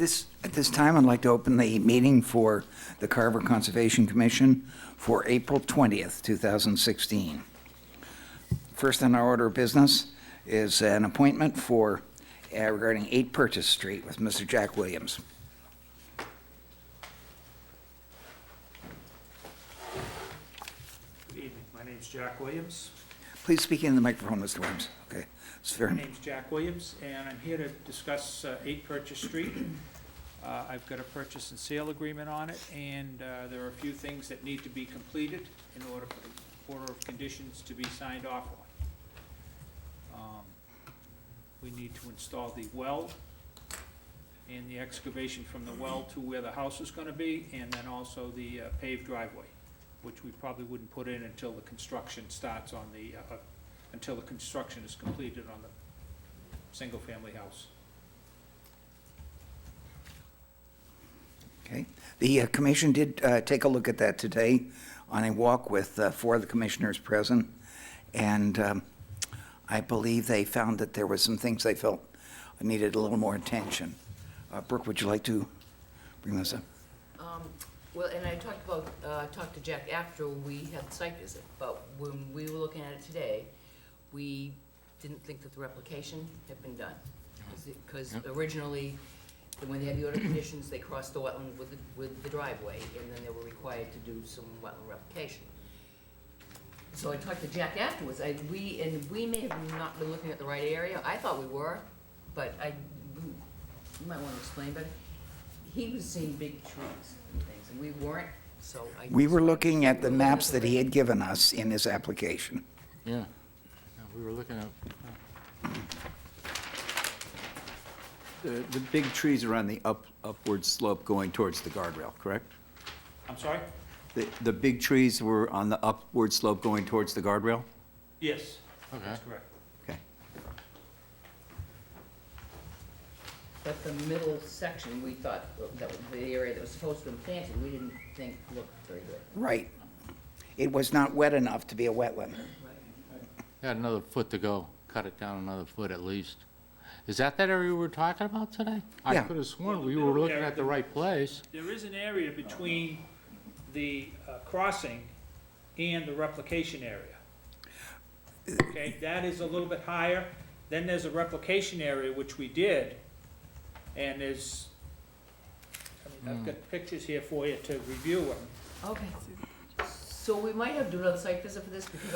At this time, I'd like to open the meeting for the Carver Conservation Commission for April 20th, 2016. First on our order of business is an appointment for regarding 8 Purchase Street with Mr. Jack Williams. Good evening. My name's Jack Williams. Please speak into the microphone, Mr. Williams. Okay. It's My very, name's Jack Williams, and I'm here to discuss 8 Purchase Street. I've got a purchase and sale agreement on it, and there are a few things that need to be completed in order for the order of conditions to be signed off on. We need to install the well and the excavation from the well to where the house is gonna be, and then also the paved driveway, which we probably wouldn't put in until the construction starts on the, until the construction is completed on the single-family house. okay. The commission did take a look at that today on a walk with 4 of the commissioners present, and I believe they found that there were some things they felt needed a little more attention. Brooke, would you like to bring this up? Well, and I talked to Jack after we had the site visit, but when we were looking at it today, we didn't think that the replication had been done. Because originally, when they had the order conditions, they crossed the wetland with the driveway, and then they were required to do some wetland replication. So I talked to Jack afterwards, we may have not been looking at the right area, I thought we were, but you might want to explain better. He was seeing big trees and things, and we weren't, so I. We were looking at the maps that he had given us in his application. Yeah, we were looking at, The big trees are on the upward slope going towards the guardrail, correct? I'm sorry? The big trees were on the upward slope going towards the guardrail? Yes, okay. that's correct. Okay. But the middle section, we thought that was the area that was supposed to be planted, we didn't think looked very good. Right. It was not wet enough to be a wetland. Had another foot to go, cut it down another foot at least. Is that area we were talking about today? I Yeah. could have sworn Well, we the were middle looking area- at the right place. There is an area between the crossing and the replication area. Okay, that is a little bit higher. Then there's a replication area, which we did, and there's, I've got pictures here for you to review them. Okay. So we might have to do another site visit for this, because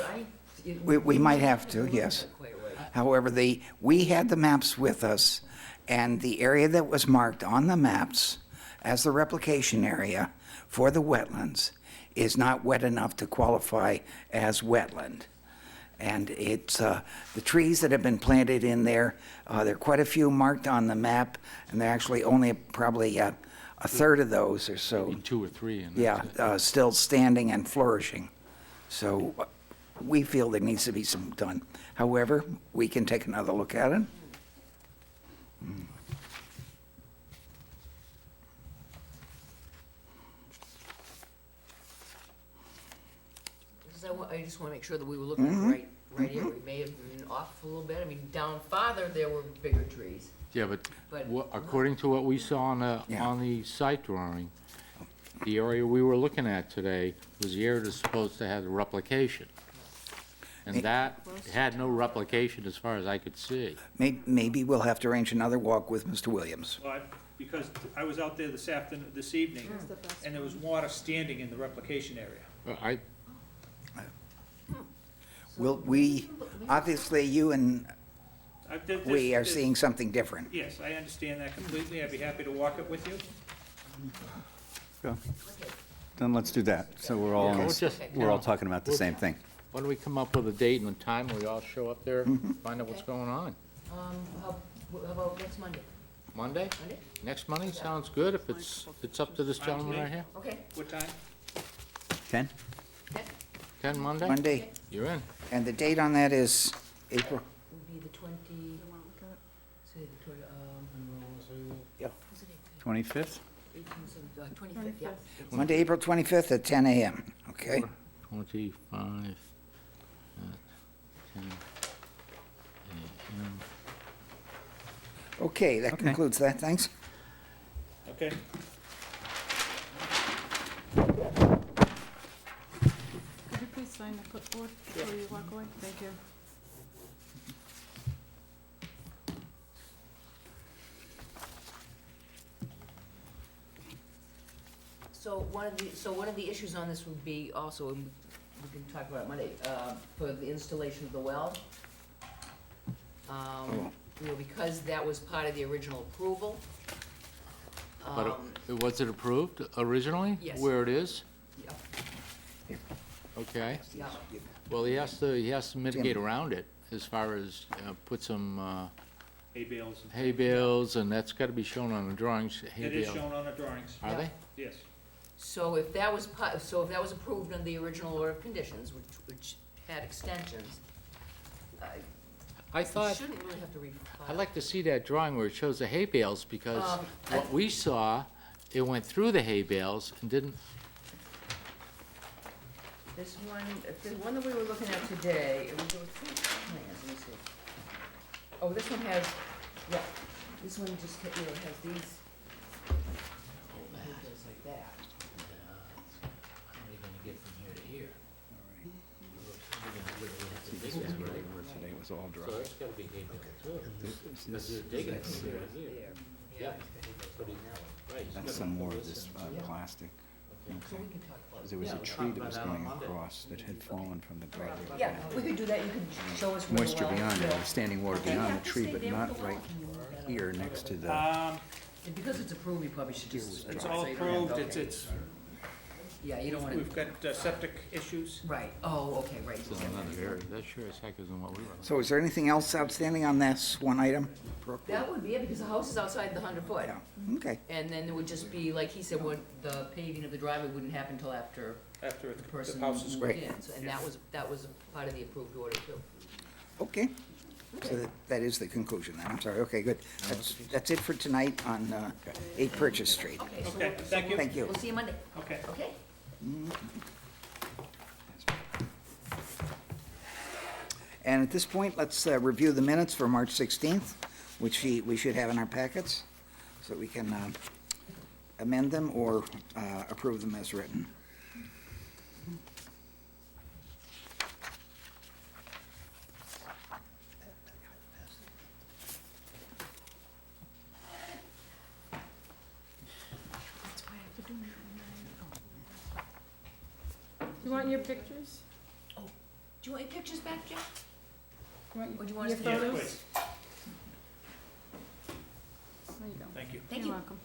We might have to, yes. Quite right. However, we had the maps with us, and the area that was marked on the maps as the replication area for the wetlands is not wet enough to qualify as wetland. And it's, the trees that have been planted in there, there are quite a few marked on the map, and they're actually only probably a third of those or so, Maybe 2 or 3. And yeah, that's it. still standing and flourishing. So we feel there needs to be some done. However, we can take another look at it. Because I just want to make sure that we were looking at the right area. We may have been off a little bit. I mean, down farther, there were bigger trees. Yeah, but But- according to what we saw Yeah. on the site drawing, the area we were looking at today was the area that's supposed to have the replication. And that had no replication as far as I could see. Maybe we'll have to arrange another walk with Mr. Williams. Well, because I was out there this evening, and there was water standing in the replication area. Obviously, you and There's- we are there's- seeing something different. Yes, I understand that completely. I'd be happy to walk it with you. Go. Okay. Then let's do that, so we're Yeah, all, we'll just- we're all talking about the same thing. Why don't we come up with a date and a time, we all show up there, find out what's Okay. going on? How about next Monday? Monday? Monday? Next Monday, sounds good, if it's up to this gentleman right here. Okay. What time? Ken? 10 Monday? Monday, You're in. and the date on that is April, Would be the 20, say the 20, yeah, what's the date? 25th? 25th, yeah. Monday, April 25th at 10 a.m., okay? 25 at 10 a.m. Okay, that Okay. concludes that, thanks. Okay? Could you please sign the clipboard before you walk away? Thank you. So one of the issues on this would be also, and we can talk about it Monday, for the installation of the well. You know, because that was part of the original approval. But was it approved originally? Yes. Where it is? Yeah, Okay. yeah. Well, he has to mitigate around it as far as put some Hay bales. and- hay bales, and that's gotta be shown on the drawings, hay It is bale. shown on the drawings, Are they? yes. So if that was approved under the original order of conditions, which had extensions, I you thought, shouldn't really have to refile. I'd like to see that drawing where it shows the hay bales, because I- what we saw, it went through the hay bales and didn't, This one, the one that we were looking at today, it was, there were two plans, let me see. Oh, this one has, yeah, this one just, has these. Just like that. how are you gonna get from here to here? This is where they were today, it was all dry. So that's gotta be hay bale too. This- You're digging it from here to here. There. Yeah, but he's, right. he's That's got some more of this this and- plastic. So we can talk about it. There was Yeah, a we'll tree talk that was about that on going Monday. across that had fallen from the gravel. Yeah, we could do that, you can show us where the Moisture well- beyond it, yeah. standing water Okay, beyond yeah, the tree, just but stay there not with the right well. Can you move that up? here next to the, And because it's approved, you probably should just. It's say all you don't have- approved, okay. it's, Yeah, you don't wanna, we've got septic issues. right, oh, okay, right. This is another area, that sure as heck isn't what we were. So is there anything else outstanding on this one item? That would be it, because the house is outside the 100-foot. Yeah, okay. And then it would just be, like he said, the paving of the driveway wouldn't happen until after After the the person house is moved Right. in. So- And that was part of the approved order too. Okay, so that is the conclusion then, I'm sorry, okay, good. That's it for tonight on 8 Purchase Street. Okay, so Okay, we'll- thank you. Thank you. We'll see you Monday, Okay. okay? And at this point, let's review the minutes for March 16th, which we should have in our packets, so we can amend them or approve them as written. You want your pictures? Do you want your pictures back, Jeff? You want Or do you want your us to- Yes, photos? please. There you go. Thank you. Thank You're you. welcome.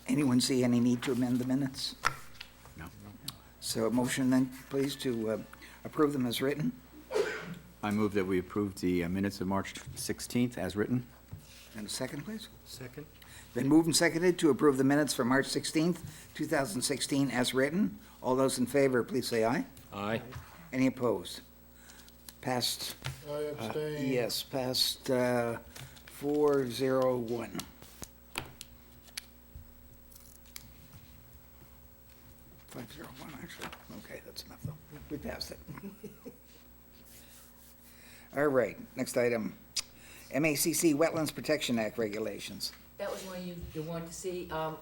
Anyone see any need to amend the minutes? No. So a motion then, please, to approve them as written, I move that we approve the minutes of March 16th as written. and a second, please? Second. Been moved and seconded to approve the minutes for March 16th, 2016 as written. All those in favor, please say aye. Aye. Any opposed? Passed. Yes, passed 401. Actually. Okay, that's enough, though. We passed it. All right, next item. MACC Wetlands Protection Act regulations. That was one you wanted to see. How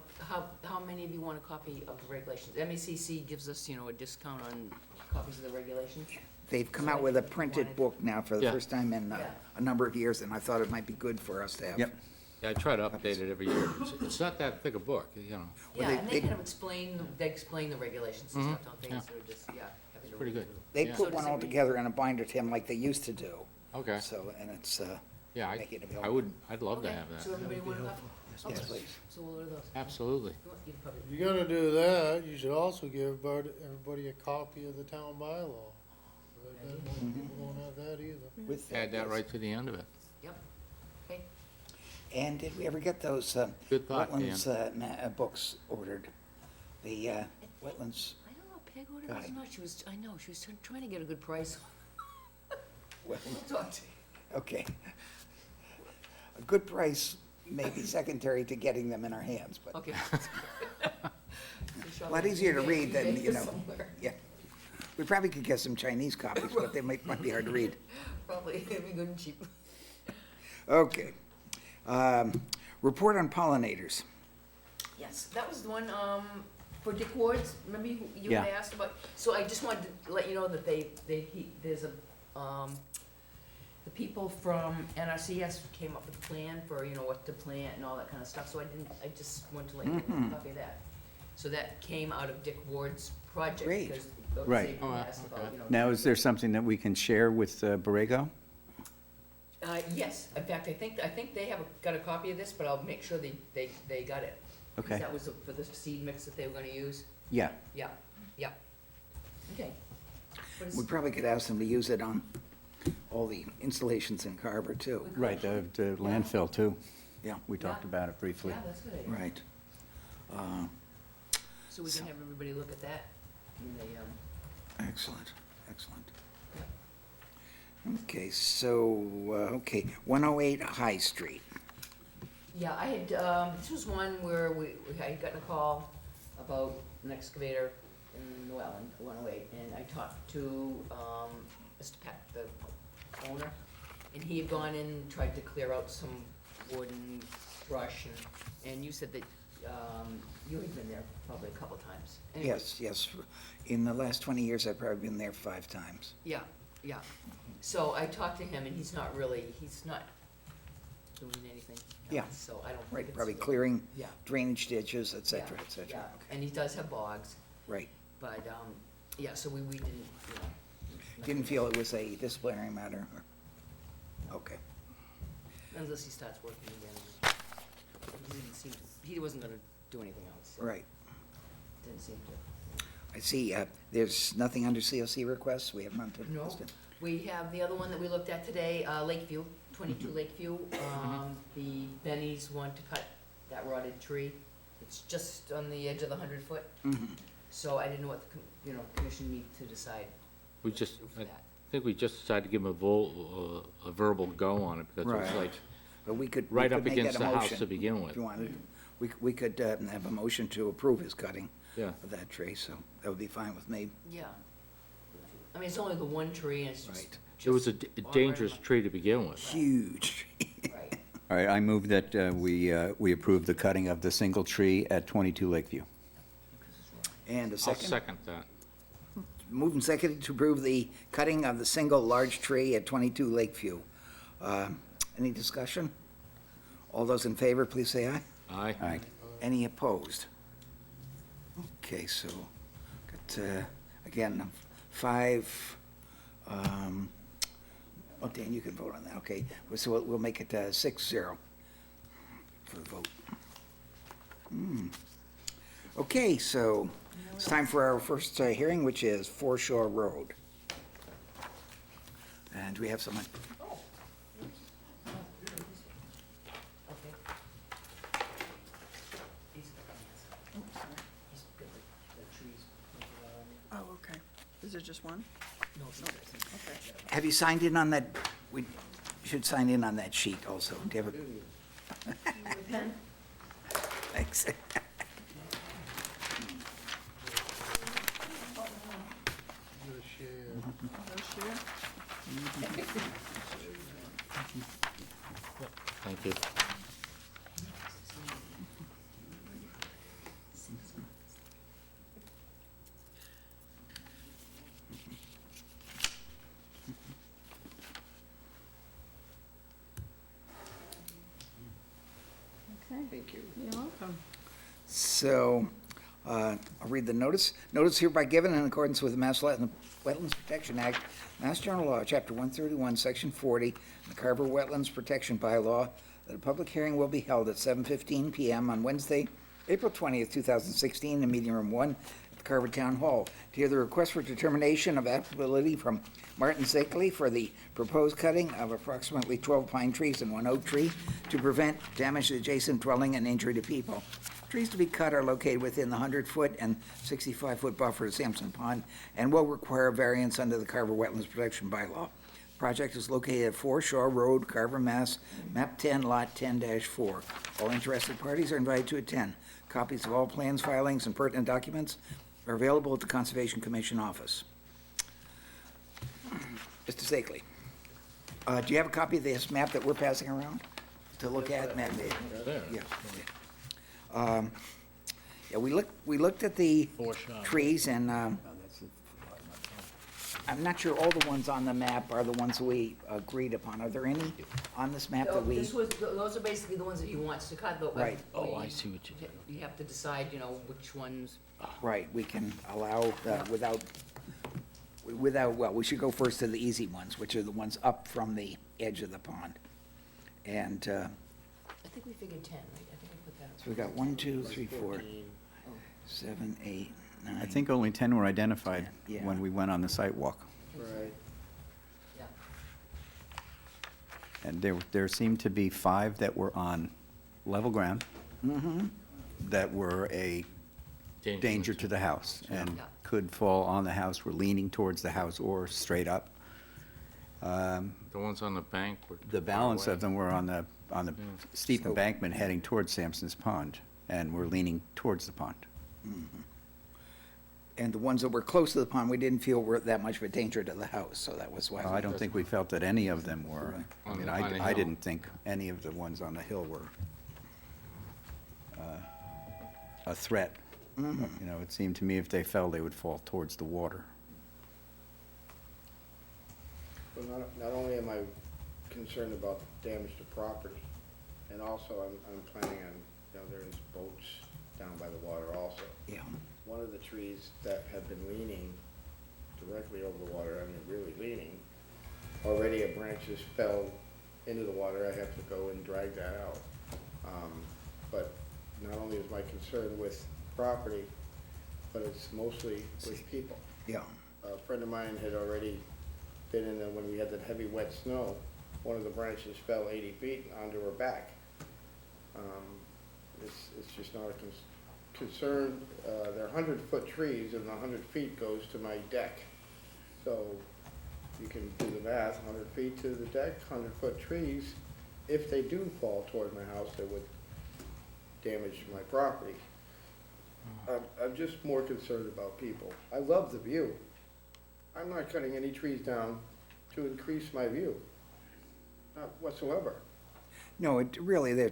many of you want a copy of the regulations? MACC gives us, a discount on copies of the regulations. They've come out with a printed book now for the Yeah. first time in Yeah. a number of years, and I thought it might be good for us to have Yep. Yeah, I try to update it every year. It's not that thick a book, you know. Yeah, they- and they- they kind of explain, they explain the regulations and stuff, don't they, yeah. instead of just, yeah, having to Pretty read good. through. They Yeah. put So one does it all read- together in a binder, Tim, like they used to do. Okay, So, and it's, yeah, make it I available. would, I'd love to Okay, have so that. everybody want a copy? yes, Okay. please. So we'll order those. Absolutely. You want- you'd probably- If you're gonna do that, you should also give everybody a copy of the town bylaw. Right, then people don't have that either. With Add that yes. right to the end of it. Yep, okay. And did we ever get those Good thought, Dan. wetlands books ordered? The wetlands, I don't know, Peg ordered those Guy. or not, I know, she was trying to get a good price. well, We'll talk to you. okay. A good price may be secondary to getting them in our hands, but, Okay. a lot easier to read than, you know. Yeah. We probably could get some Chinese copies, but they might be hard to read. Probably, it'd be good and cheap. Okay. Report on pollinators. Yes, that was the one, for Dick Ward's, remember you had Yeah. asked about, so I just wanted to let you know that there's a, the people from NRCS came up with a plan for, you know, what to plant and all that kind of stuff, so I just wanted to let you know a copy of that. So that came out of Dick Ward's project, Great. because Right. they Oh, asked about, okay. you know. Now, is there something that we can share with Borrego? Yes, in fact, I think they have got a copy of this, but I'll make sure they got it. 'Cause Okay. that was for the seed mix that they were gonna use, Yeah. yeah, yeah. Okay. But it's- We probably could ask them to use it on all the installations in Carver, too. Right, the landfill, too. Yeah, We talked Yeah. about it briefly. Yeah, that's a good idea. right. So we can have everybody look at that in the, Excellent, excellent. Okay, so, 108 High Street. yeah, I had, this was one where I had gotten a call about an excavator in Llewellyn, 108, and I talked to, Mr. Peck, the owner, and he had gone in and tried to clear out some wood and brush, and you said that, you had been there probably a couple times. Anyway, Yes, yes. In the last 20 years, I've probably been there 5 times. Yeah, yeah. So I talked to him, and he's not doing anything Yeah. else, so I don't think Right, it's. probably clearing Yeah. drainage ditches, et Yeah, cetera, et cetera. yeah. Okay. And he does have bogs, Right. but, yeah, so we didn't, you know. Didn't feel it was a disciplinary matter? Okay. Unless he starts working again. He wasn't gonna do anything else. So Right. Didn't seem to. I see, there's nothing under COC requests? We have none to No, list in? we have the other one that we looked at today, Lakeview, 22 Lakeview. The Bennies want to cut that rotted tree. It's just on the edge of the 100-foot. So I didn't know what the, commission need to decide We just, for I that. think we just decided to give them a verbal go on it, because it was Right. like But we could. right we up could make against that a the house motion to begin with. If you wanted. We could have a motion to approve his cutting Yeah. of that tree, so that would be fine with me. Yeah. I mean, it's only the one tree, and it's just. Right. It was a just all right dangerous on tree to begin with. Huge tree. my- Right. All right, I move that we approve the cutting of the single tree at 22 Lakeview. And a I'll second? second that. Moved and seconded to approve the cutting of the single large tree at 22 Lakeview. Any discussion? All those in favor, please say aye. Aye. All right. Any opposed? Okay, so, got, again, 5, oh, Dan, you can vote on that, okay. So we'll make it 6-0 for the vote. Okay, so it's time for our first hearing, which is Foreshore Road. And do we have someone? Okay. He's got the trees. Oh, okay. Is it just one? No, he's got some. Okay. Have you signed in on that? We should sign in on that sheet also. Do you have a? Pen? Thanks. Get a share. No share? Thank you. Thank you. You're welcome. So, I'll read the notice. Notice hereby given in accordance with the Mass Wetlands Protection Act, Mass General Law, Chapter 131, Section 40, and the Carver Wetlands Protection Bylaw, that a public hearing will be held at 7:15 PM on Wednesday, April 20th, 2016, in Meeting Room 1 at the Carver Town Hall, to hear the request for determination of applicability from Martin Zakley for the proposed cutting of approximately 12 pine trees and 1 oak tree to prevent damage to adjacent dwelling and injury to people. Trees to be cut are located within the 100-foot and 65-foot buffer to Sampson Pond and will require a variance under the Carver Wetlands Protection Bylaw. Project is located at 4 Shore Road, Carver, Mass., map 10, lot 10-4. All interested parties are invited to attend. Copies of all plans, filings, and pertinent documents are available at the Conservation Commission office. Mr. Zakley, do you have a copy of this map that we're passing around to look at? Map There. Yeah. Yeah, we looked at the Foreshadowing. trees, and I'm not sure all the ones on the map are the ones we agreed upon. Are there any on this map So that we? those are basically the ones that he wants to cut, but. Right. Oh, I see what you did. You have to decide, you know, which ones. Right, we can allow, well, we should go first to the easy ones, which are the ones up from the edge of the pond. And, I think we figured 10, right? I think we put that. so we got 1, 2, 3, 4, 7, 8, 9. I think only 10 were identified Yeah. when we went on the site walk. Right. Yeah. And there seemed to be 5 that were on level ground. That were a danger to the house and Yeah. could fall on the house, were leaning towards the house or straight up. The ones on the bank were. The balance of them were on the steep embankment heading towards Sampson's Pond, and were leaning towards the pond. And the ones that were close to the pond, we didn't feel were that much of a danger to the house, so that was why. I don't think we felt that any of them were. I On mean, the- on the I hill. didn't think any of the ones on the hill were a threat. You know, it seemed to me if they fell, they would fall towards the water. Well, not only am I concerned about damage to property, and also I'm planning on, you know, there's boats down by the water also. Yeah, One of the trees that have been leaning directly over the water, I mean, really leaning, already a branch has fell into the water, I have to go and drag that out. But not only is my concern with property, but it's mostly with people. yeah. A friend of mine had already been in there when we had that heavy wet snow. One of the branches fell 80 feet onto her back. It's just not a concern. They're 100-foot trees, and the 100 feet goes to my deck. So you can do the math, 100 feet to the deck, 100-foot trees. If they do fall toward my house, they would damage my property. I'm just more concerned about people. I love the view. I'm not cutting any trees down to increase my view, not whatsoever. No, it really,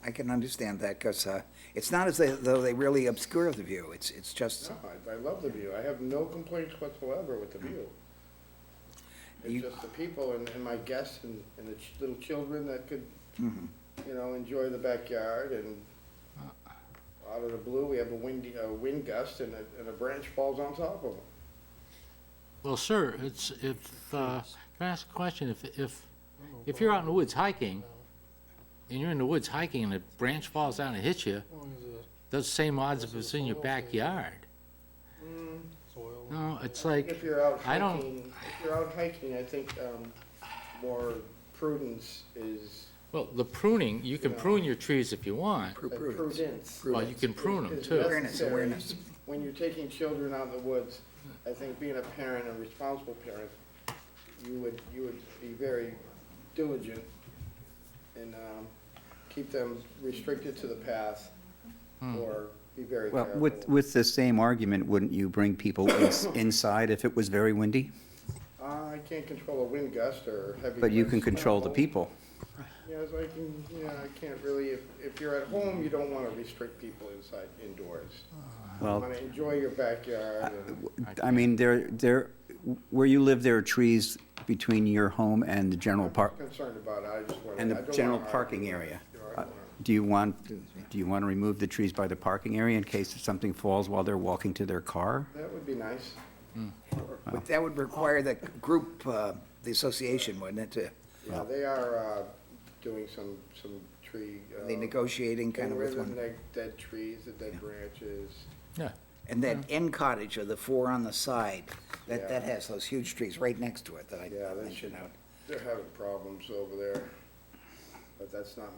I can understand that, because it's not as though they really obscure the view. It's just, No, I love the view. I have no complaints whatsoever with the view. You- It's just the people and my guests and the little children that could, you know, enjoy the backyard, and out of the blue, we have a wind gust and a branch falls on top of them. Well, sir, can I ask a question? If you're out in the woods hiking, and you're in the woods hiking and a branch falls down and hits you, As long as the does the same odds if it's in your backyard. soil. No, it's like, If you're out I don't- hiking, I think more prudence is, well, the pruning, you can Yeah. prune your trees if you want. prudence. Well, you can prune them is too. necessary. Awareness. When you're taking children out in the woods, I think being a parent, a responsible parent, you would be very diligent and keep them restricted to the path, or be very Well, careful. with the same argument, wouldn't you bring people inside if it was very windy? I can't control a wind gust or heavy. But you winds. can control the No. people. Yes, I can't really, if you're at home, you don't want to restrict people indoors. You Well, want to enjoy your backyard and. I mean, where you live, there are trees between your home and the general park, Concerned about it, I just want to. and the general parking area. Do you want to remove the trees by the parking area in case something falls while they're walking to their car? That would be nice. But that would require the group, the association, wouldn't it, to, Yeah, they are doing some tree. they negotiating kind of with getting one? rid of the dead trees, the dead branches. Yeah. And that end cottage or the four on the side, that Yeah. has those huge trees right next to it that I Yeah, they mentioned out. They're having problems over there, but that's not out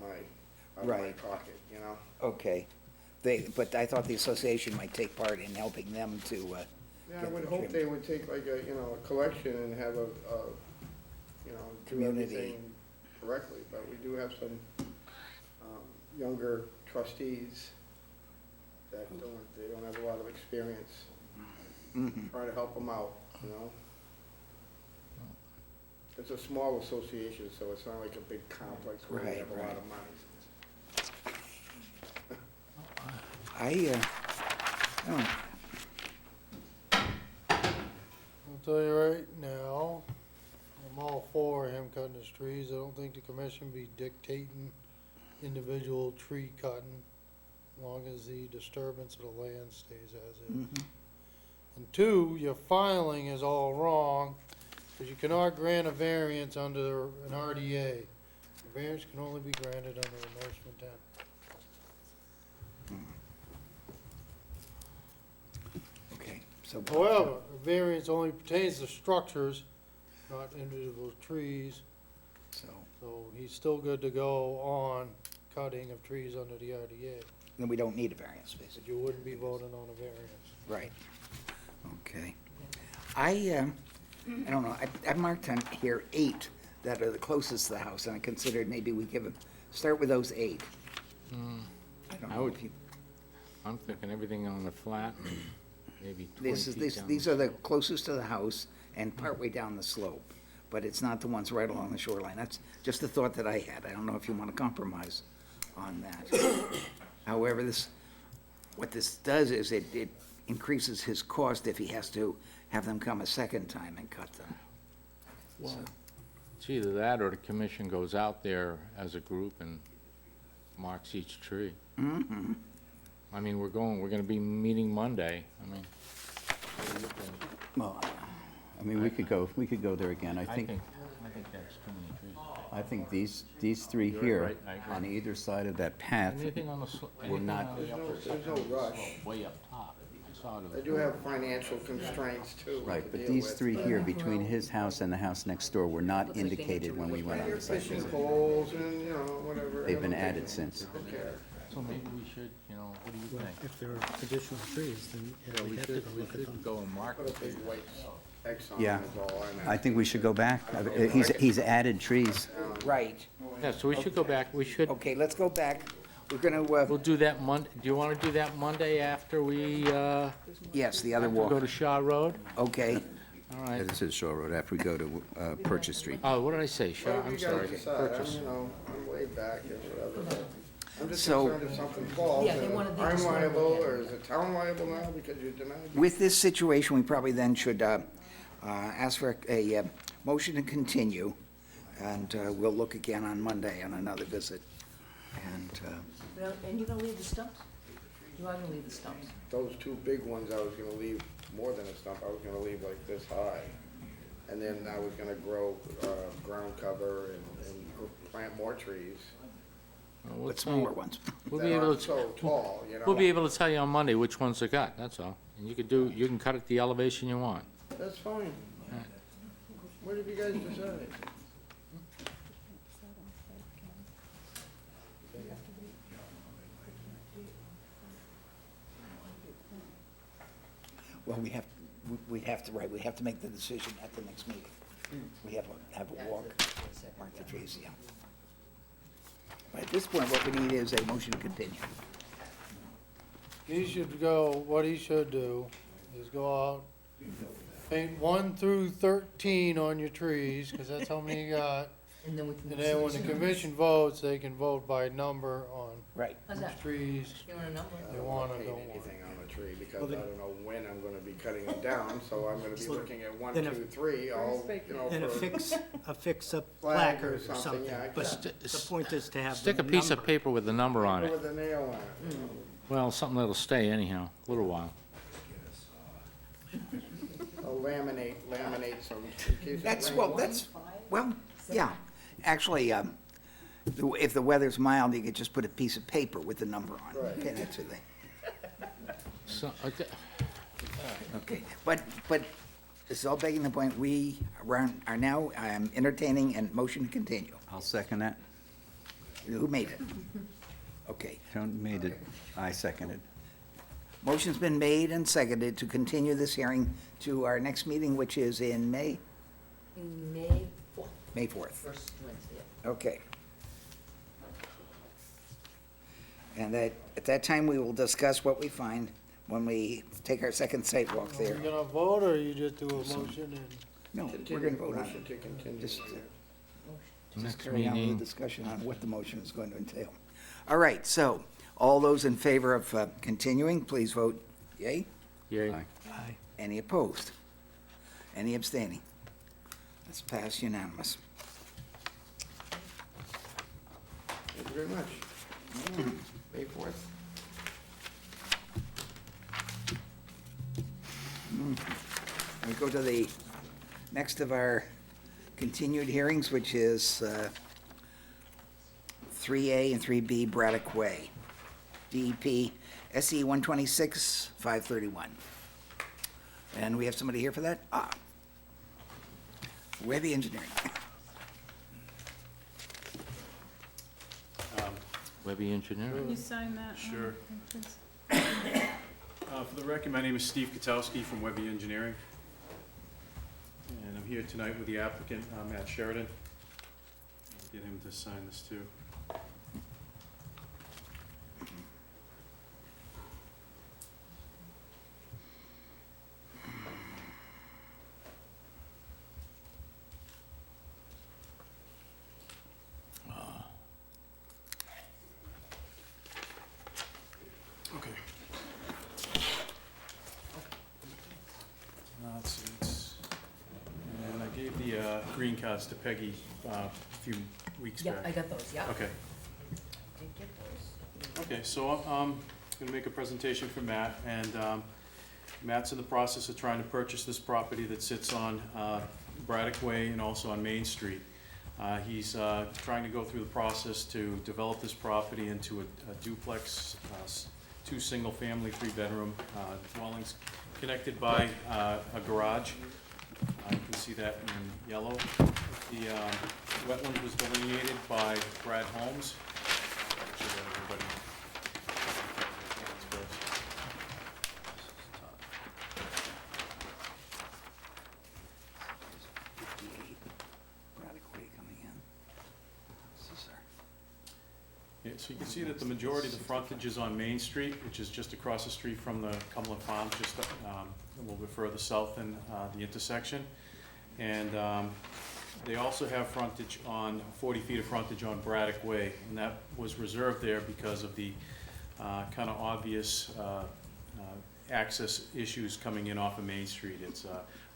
of my Right. pocket, you know? Okay. But I thought the association might take part in helping them to, Yeah, I get would them hope trimmed. they would take like a, a collection and have do Community. everything correctly, but we do have some, younger trustees that they don't have a lot of experience. Mhm. Trying to help them out, you know? It's a small association, so it's not like a big complex where we Right, have a lot right. of money. I don't, I'll tell you right now, I'm all for him cutting his trees. I don't think the commission be dictating individual tree cutting, as long as the disturbance of the land stays as is. And two, your filing is all wrong, because you cannot grant a variance under an RDA. A variance can only be granted under a nourishment 10. okay, so. However, a variance only pertains to structures, not individual trees, So, so he's still good to go on cutting of trees under the RDA, then we don't need a variance, but basically. you wouldn't be voting on a variance. Right. Okay. I don't know, I marked on here 8 that are the closest to the house, and I considered maybe we start with those 8. I don't I know would- if you, I'm thinking everything on the flat, and maybe 20 feet down. these are the closest to the house and partway down the slope, but it's not the ones right along the shoreline. That's just a thought that I had. I don't know if you want to compromise on that. However, what this does is it increases his cost if he has to have them come a second time and cut them. Well, it's either that or the commission goes out there as a group and marks each tree. Mm-hmm. I mean, we're gonna be meeting Monday. I mean, Well, I mean, we could go there again. I think that's too many trees. I think these three You're here, right, I agree. on either side of that path, Anything on the, anything not- on the upper There's no rush. way up top. I saw it. I do have financial constraints too. right, to but deal these with. three here, between his house and the house next door, were not indicated when we went on the site Fishing visit. poles and, whatever. They've been added since. Who cares? So maybe we should, what do you think? If there are additional trees, then yeah, we have to go look at them. go and mark Put a it. big white X on Yeah. it is all I'm I asking. think we should go back. He's added trees. Right. Yeah, so we should go back, we should, Okay, let's go back. We're gonna, we'll do that do you wanna do that Monday after we, yes, the other go walk. to Shaw Road? Okay, All right. This is Shore Road, after we go to Purchase Street. Oh, what did I say, Shaw? Whatever I'm you sorry. guys decide, Purchase. I'm laid back and whatever, but I'm just So- concerned if something falls, Yeah, they wanted- and they I'm just wanted to liable, look at or is the town liable now because you denied me? with this situation, we probably then should ask for a motion to continue, and we'll look again on Monday on another visit. And, And you're gonna leave the stumps? You are gonna leave the stumps? Those two big ones, I was gonna leave more than a stump, I was gonna leave like this high. And then I was gonna grow, ground cover and plant more trees We'll but tell you- smaller ones. We'll that be able aren't to, so tall, you know? we'll be able to tell you on Monday which ones are cut, that's all. And you can cut it the elevation you want. That's fine. What have you guys decided? Well, we have to make the decision at the next meeting. We have a walk, mark the trees, yeah. But at this point, what we need is a motion to continue. What he should do is go out, paint 1 through 13 on your trees, because that's how many you got. And then we can. And then when the commission votes, they can vote by number on Right. How's which that? trees You want a number? they want or Paint don't want. anything on the tree, because Well, I then- don't know when I'm gonna be cutting them down, so I'm gonna be So looking at 1, then if- 2, 3, all, you know, Then for affix a flag or placard or something, something, yeah, but the point is to have the Stick a piece of number. paper with a number on it. with a nail on it. Well, something that'll stay anyhow, a little while. I'll laminate some. in case it That's, rains. well, yeah. Actually, if the weather's mild, you could just put a piece of paper with the number on it. Right. Okay, that's the thing. So, okay, Okay, but this is all begging the point, we are now entertaining a motion to continue. I'll second that. Who made it? Okay. Tony made it, I seconded. Motion's been made and seconded to continue this hearing to our next meeting, which is in May, In May 4th, May 4th. first Wednesday. Yeah. Okay. And at that time, we will discuss what we find when we take our second site walk Are there. you gonna vote, or you just do a motion and? No, we're Continue, going to vote on motion it. to continue. Just, Just next carry on with meeting, the discussion on what the motion is going to entail. All right, so all those in favor of continuing, please vote yea. yay. Aye. Aye. Any opposed? Any abstaining? That's passed unanimous. Thank you very much. May 4th. We go to the next of our continued hearings, which is 3A and 3B Braddock Way, DEP SE 126-531. And we have somebody here for that? Webby Engineering. Webby Engineering. Can you sign that? Sure. please? For the record, my name is Steve Katowski from Webby Engineering. And I'm here tonight with the applicant, Matt Sheridan. I'll get him to sign this too. Okay. Let's see, and I gave the green cards to Peggy a few weeks Yeah, back. I got those, yeah. Okay, Did get those. okay, so I'm gonna make a presentation for Matt, and Matt's in the process of trying to purchase this property that sits on Braddock Way and also on Main Street. He's trying to go through the process to develop this property into a duplex, 2 single-family, 3-bedroom dwellings connected by a garage. You can see that in yellow. The wetland was delineated by Brad Holmes. So that everybody- Braddock Way coming in. This is our- Yeah, so you can see that the majority of the frontage is on Main Street, which is just across the street from the Cumberland Farms, just a little bit further south than the intersection. And they also have frontage on, 40 feet of frontage on Braddock Way, and that was reserved there because of the kind of obvious access issues coming in off of Main Street. It's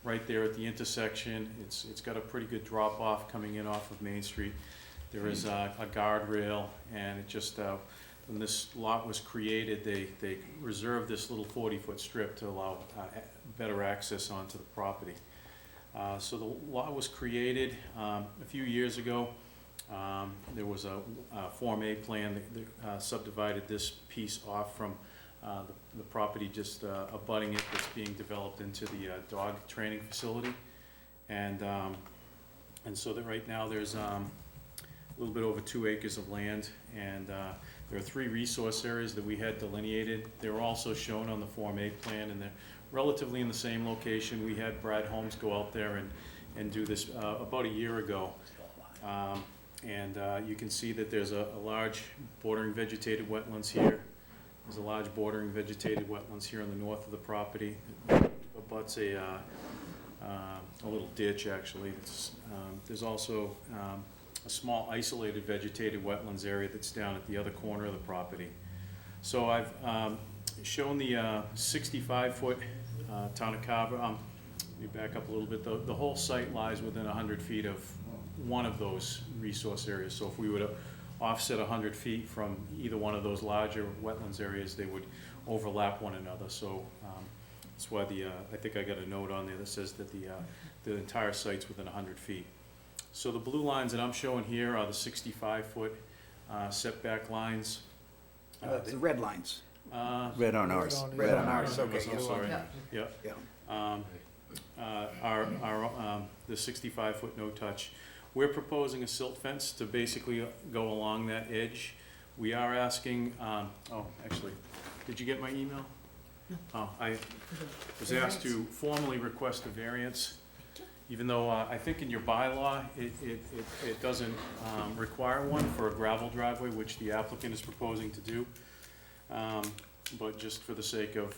right there at the intersection. It's got a pretty good drop-off coming in off of Main Street. There is a guardrail, and it just, when this lot was created, they reserved this little 40-foot strip to allow better access onto the property. So the lot was created a few years ago. There was a Form A plan that subdivided this piece off from the property just abutting it that's being developed into the dog training facility. And so that right now there's a little bit over 2 acres of land, and there are 3 resource areas that we had delineated. They were also shown on the Form A plan, and they're relatively in the same location. We had Brad Holmes go out there and do this about a year ago. And you can see that there's a large bordering vegetated wetlands here. There's a large bordering vegetated wetlands here on the north of the property. It abuts a little ditch, actually. There's also a small isolated vegetated wetlands area that's down at the other corner of the property. So I've shown the 65-foot Town of Carver. Let me back up a little bit. The whole site lies within 100 feet of one of those resource areas. So if we were to offset 100 feet from either one of those larger wetlands areas, they would overlap one another. So that's why I think I got a note on there that says that the entire site's within 100 feet. So the blue lines that I'm showing here are the 65-foot setback lines. The red lines. Red on ours. Red on ours, okay, I'm yeah. sorry, Yeah. yeah. Are the 65-foot no-touch. We're proposing a silt fence to basically go along that edge. We are asking, oh, actually, did you get my email? Oh, I was asked to formally request a variance, even though I think in your bylaw, it doesn't require one for a gravel driveway, which the applicant is proposing to do. But just for the sake of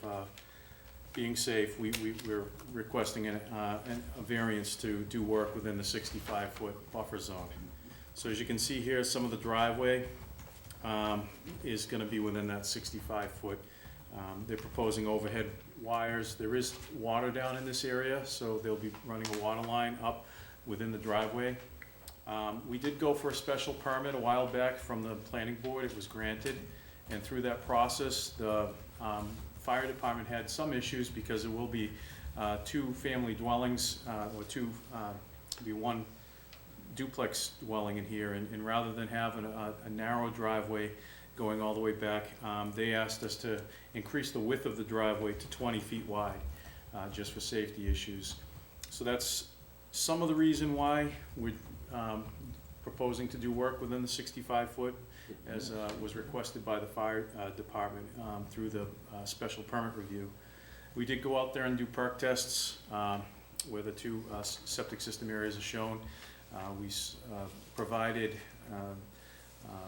being safe, we're requesting a variance to do work within the 65-foot buffer zone. So as you can see here, some of the driveway is gonna be within that 65-foot. They're proposing overhead wires. There is water down in this area, so they'll be running a water line up within the driveway. We did go for a special permit a while back from the planning board. It was granted, and through that process, the fire department had some issues because there will be two family dwellings, or be one duplex dwelling in here, and rather than having a narrow driveway going all the way back, they asked us to increase the width of the driveway to 20 feet wide, just for safety issues. So that's some of the reason why we're proposing to do work within the 65-foot, as was requested by the fire department through the special permit review. We did go out there and do perk tests where the two septic system areas are shown. We provided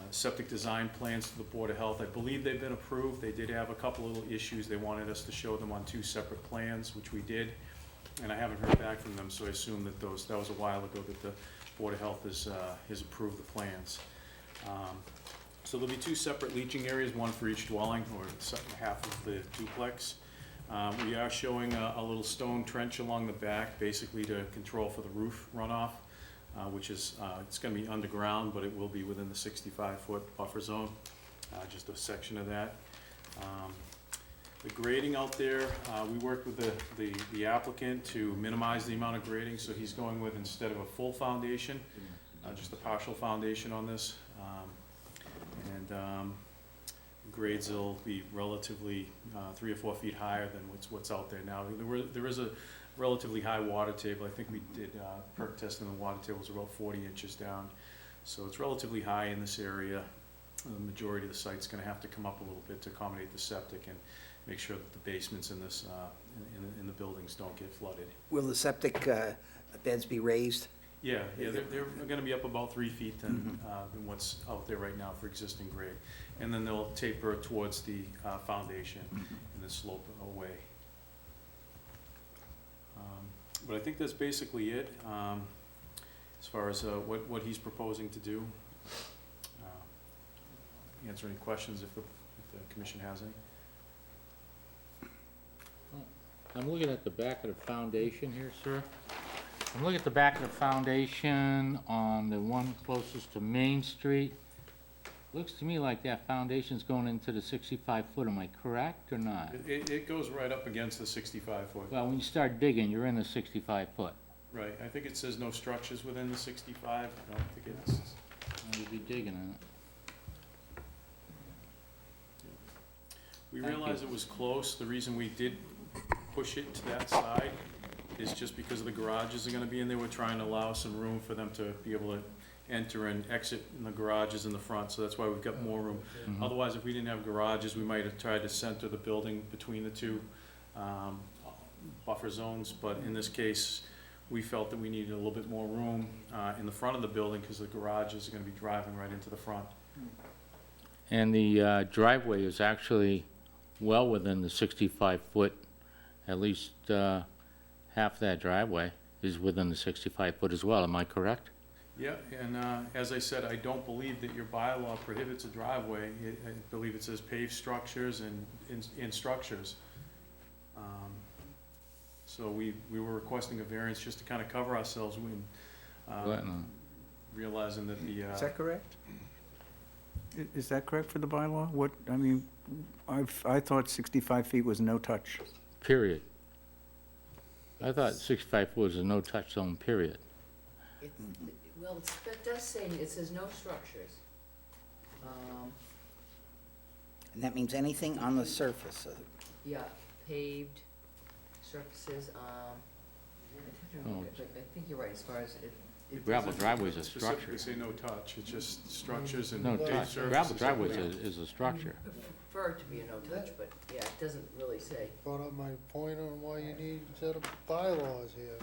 septic design plans to the Board of Health. I believe they've been approved. They did have a couple little issues. They wanted us to show them on two separate plans, which we did, and I haven't heard back from them, so I assume that that was a while ago that the Board of Health has approved the plans. So there'll be two separate leaching areas, one for each dwelling, or half of the duplex. We are showing a little stone trench along the back, basically to control for the roof runoff, which is, it's gonna be underground, but it will be within the 65-foot buffer zone, just a section of that. The grading out there, we worked with the applicant to minimize the amount of grading, so he's going with, instead of a full foundation, just a partial foundation on this. Grades will be relatively 3 or 4 feet higher than what's out there now. There is a relatively high water table. I think we did perk test, and the water table was about 40 inches down. So it's relatively high in this area. The majority of the site's gonna have to come up a little bit to accommodate the septic and make sure that the basements in this, in the buildings don't get flooded. Will the septic beds be raised? Yeah, they're gonna be up about 3 feet than what's out there right now for existing grade. And then they'll taper towards the foundation and then slope away. But I think that's basically it, as far as what he's proposing to do. Answer any questions if the commission has any. I'm looking at the back of the foundation here, sir. I'm looking at the back of the foundation on the one closest to Main Street. Looks to me like that foundation's going into the 65-foot, am I correct or not? It goes right up against the 65-foot. Well, when you start digging, you're in the 65-foot. Right, I think it says no structures within the 65. I don't think it's. You'd be digging in it. We Thank realized you. it was close. The reason we did push it to that side is just because of the garages are gonna be in there. We're trying to allow some room for them to be able to enter and exit in the garages in the front, so that's why we've got more room. Otherwise, if we didn't have garages, we might have tried to center the building between the two buffer zones, but in this case, we felt that we needed a little bit more room in the front of the building, because the garages are gonna be driving right into the front. And the driveway is actually well within the 65-foot, at least half that driveway is within the 65-foot as well, am I correct? Yeah, and as I said, I don't believe that your bylaw prohibits a driveway. I believe it says paved structures and in structures. So we were requesting a variance just to kind of cover ourselves when realizing that the. Is that correct? Is that correct for the bylaw? What, I mean, I thought 65 feet was no touch. Period. I thought 65 was a no-touch zone, period. Well, it does say, it says no structures. And that means anything on the surface of it. Yeah, paved surfaces, I think you're right, as far as it. Gravel driveway's a Specifically structure. say no touch, it's just structures and. No paved touch. surfaces. Gravel driveway is a structure. Prefer it to be a no-touch, but yeah, it doesn't really say. Brought up my point on why you need a set of bylaws here.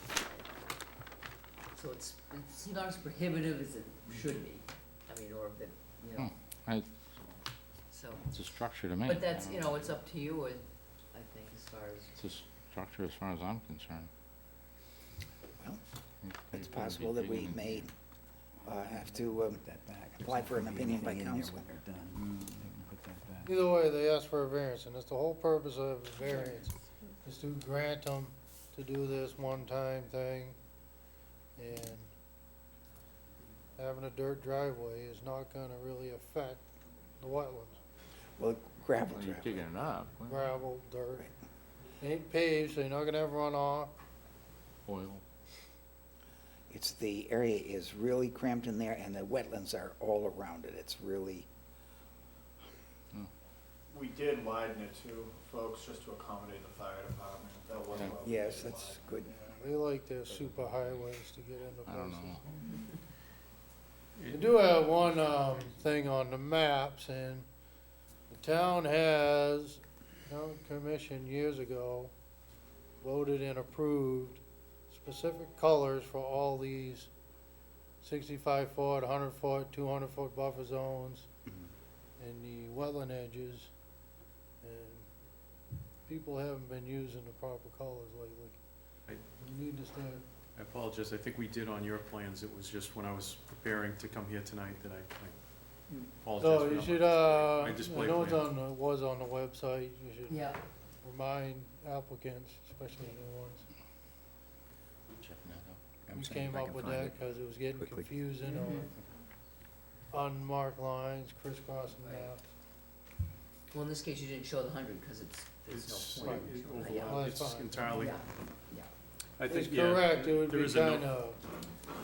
So it's not as prohibitive as it should be. I mean, or that, you know, so. It's a structure to me. But that's, you know, it's up to you, I think, as far as. It's a structure as far as I'm concerned. Well, it's possible that we may have to apply for an opinion by council. Either way, they ask for a variance, and that's the whole purpose of a variance, is to grant them to do this one-time thing. And having a dirt driveway is not gonna really affect the wetlands. Well, gravel Well, you're driveway. digging it up. Gravel, dirt. Ain't paved, so you're not gonna have runoff. Oil. It's, the area is really cramped in there, and the wetlands are all around it. It's really, We did widen it too, folks, just to accommodate the fire department. That was what we yes, did that's widen. good. They like their super highways to get into I don't places. know. We do have one, thing on the maps, and the town commission years ago voted and approved specific colors for all these 65-foot, 100-foot, 200-foot buffer zones and the wetland edges. And people haven't been using the proper colors lately. We need to start. I apologize, I think we did on your plans, it was just when I was preparing to come here tonight that I apologize. So for you not- should, My I display know it's plan. was on the website, you should Yeah. remind applicants, especially new ones. Checking that out. I'm We saying if came I up can with find that it. because it was getting quickly. confusing or unmarked lines, crisscrossing maps. Well, in this case, you didn't show the 100 because It's, there's no point. it Yeah. overlaps. Well, It's that's fine. entirely, Yeah, yeah. I It's think, yeah. correct, it would there be is a no- kinda,